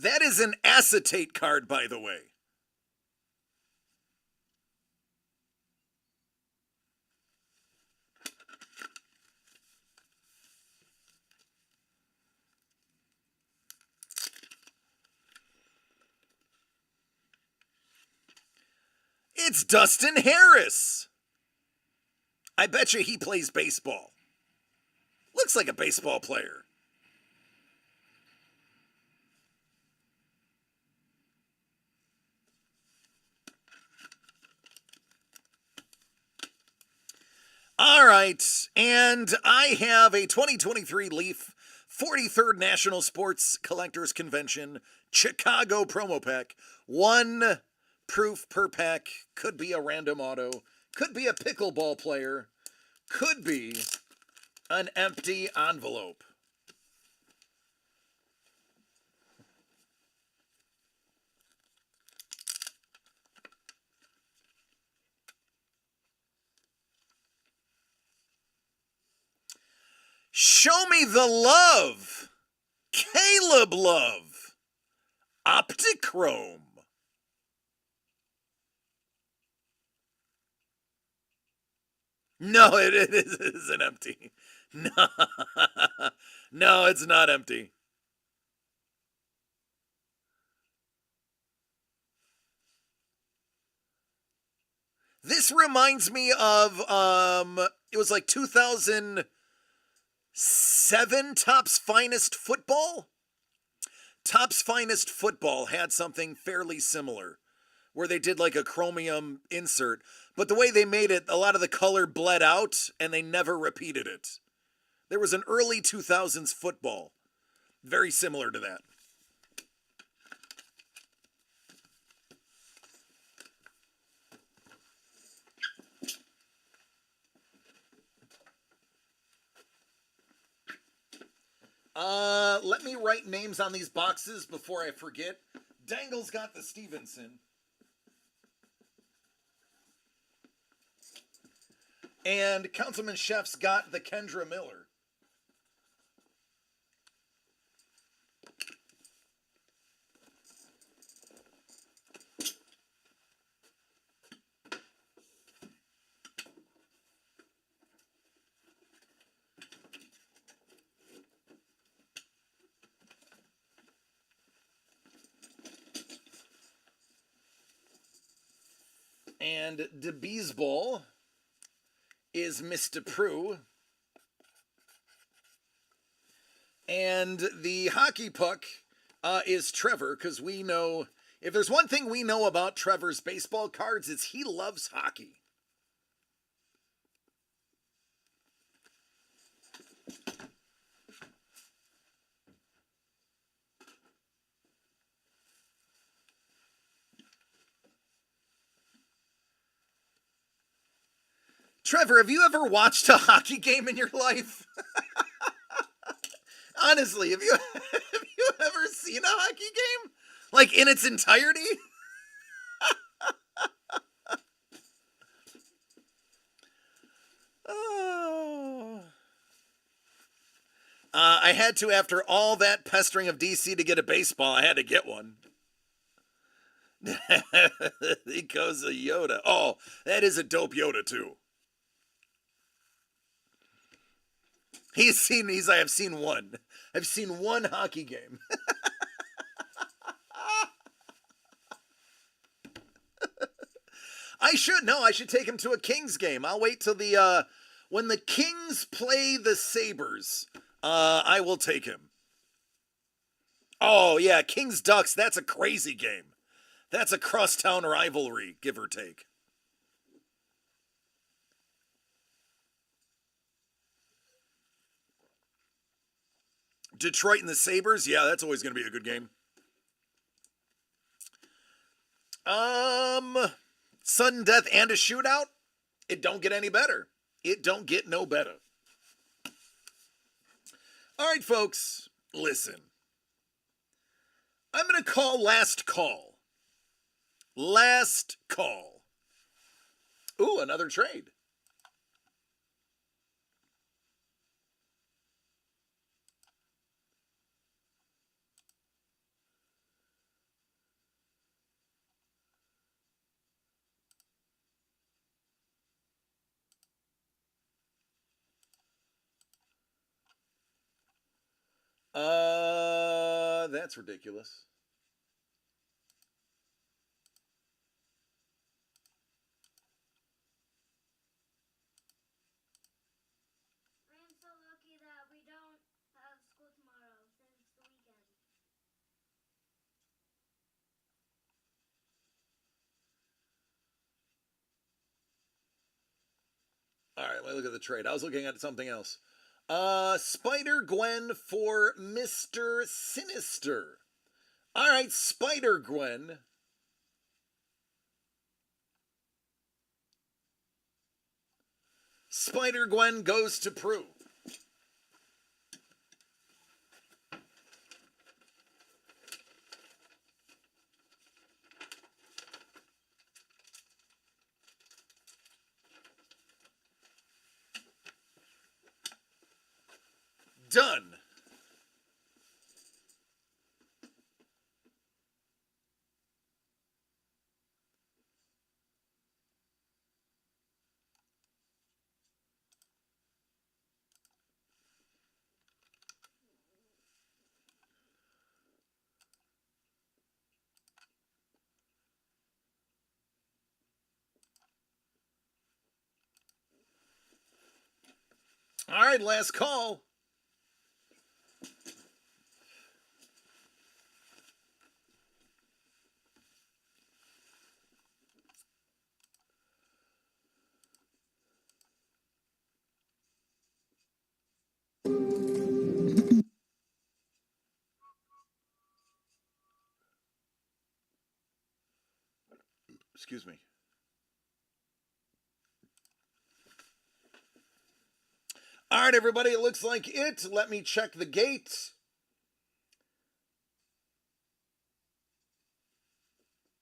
That is an acetate card, by the way. It's Dustin Harris. I bet you he plays baseball. Looks like a baseball player. All right, and I have a 2023 Leaf 43rd National Sports Collectors Convention Chicago promo pack. 1 proof per pack. Could be a random auto. Could be a pickleball player. Could be an empty envelope. Show me the love. Caleb Love. Optichrome. No, it isn't empty. No, no, it's not empty. This reminds me of it was like 2007 Topps Finest Football. Topps Finest Football had something fairly similar where they did like a chromium insert, but the way they made it, a lot of the color bled out and they never repeated it. There was an early 2000s football very similar to that. Let me write names on these boxes before I forget. Dangle's got the Stevenson. And Councilman Chef's got the Kendra Miller. And the Beesball is Mr. Prue. And the hockey puck is Trevor, because we know, if there's one thing we know about Trevor's baseball cards, it's he loves hockey. Trevor, have you ever watched a hockey game in your life? Honestly, have you ever seen a hockey game? Like in its entirety? Oh. I had to, after all that pestering of DC to get a baseball, I had to get one. He goes a Yoda. Oh, that is a dope Yoda too. I have seen one. I've seen one hockey game. I should take him to a Kings game. I'll wait till when the Kings play the Sabres. I will take him. Oh yeah, Kings Ducks, that's a crazy game. That's a crosstown rivalry, give or take. Detroit and the Sabres, yeah, that's always going to be a good game. Sudden death and a shootout? It don't get any better. It don't get no better. All right, folks, listen. I'm going to call last call. Last call. Ooh, another trade. That's ridiculous. I'm so lucky that we don't have school tomorrow since it's the weekend. All right, let me look at the trade. I was looking at something else. Spider-Gwen for Mr. Sinister. All right, Spider-Gwen. Spider-Gwen goes to Prue. Done. All right, last call. Excuse me. All right, everybody, it looks like it. Let me check the gate.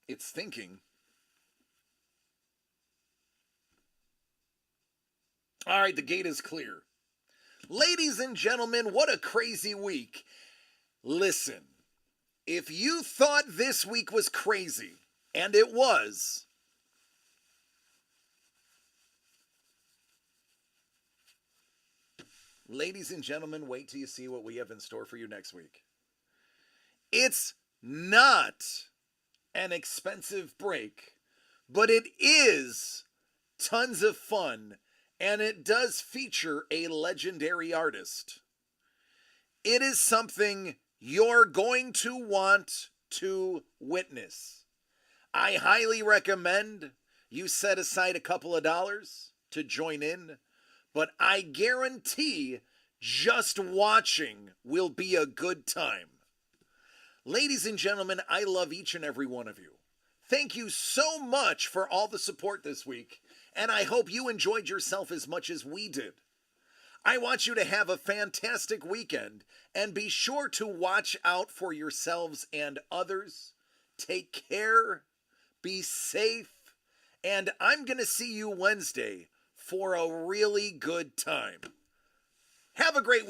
It's thinking. All right, the gate is clear. Ladies and gentlemen, what a crazy week. Listen, if you thought this week was crazy, and it was, ladies and gentlemen, wait till you see what we have in store for you next week. It's not an expensive break, but it is tons of fun, and it does feature a legendary artist. It is something you're going to want to witness. I highly recommend you set aside a couple of dollars to join in, but I guarantee just watching will be a good time. Ladies and gentlemen, I love each and every one of you. Thank you so much for all the support this week, and I hope you enjoyed yourself as much as we did. I want you to have a fantastic weekend, and be sure to watch out for yourselves and others. Take care, be safe, and I'm going to see you Wednesday for a really good time. Have a great week.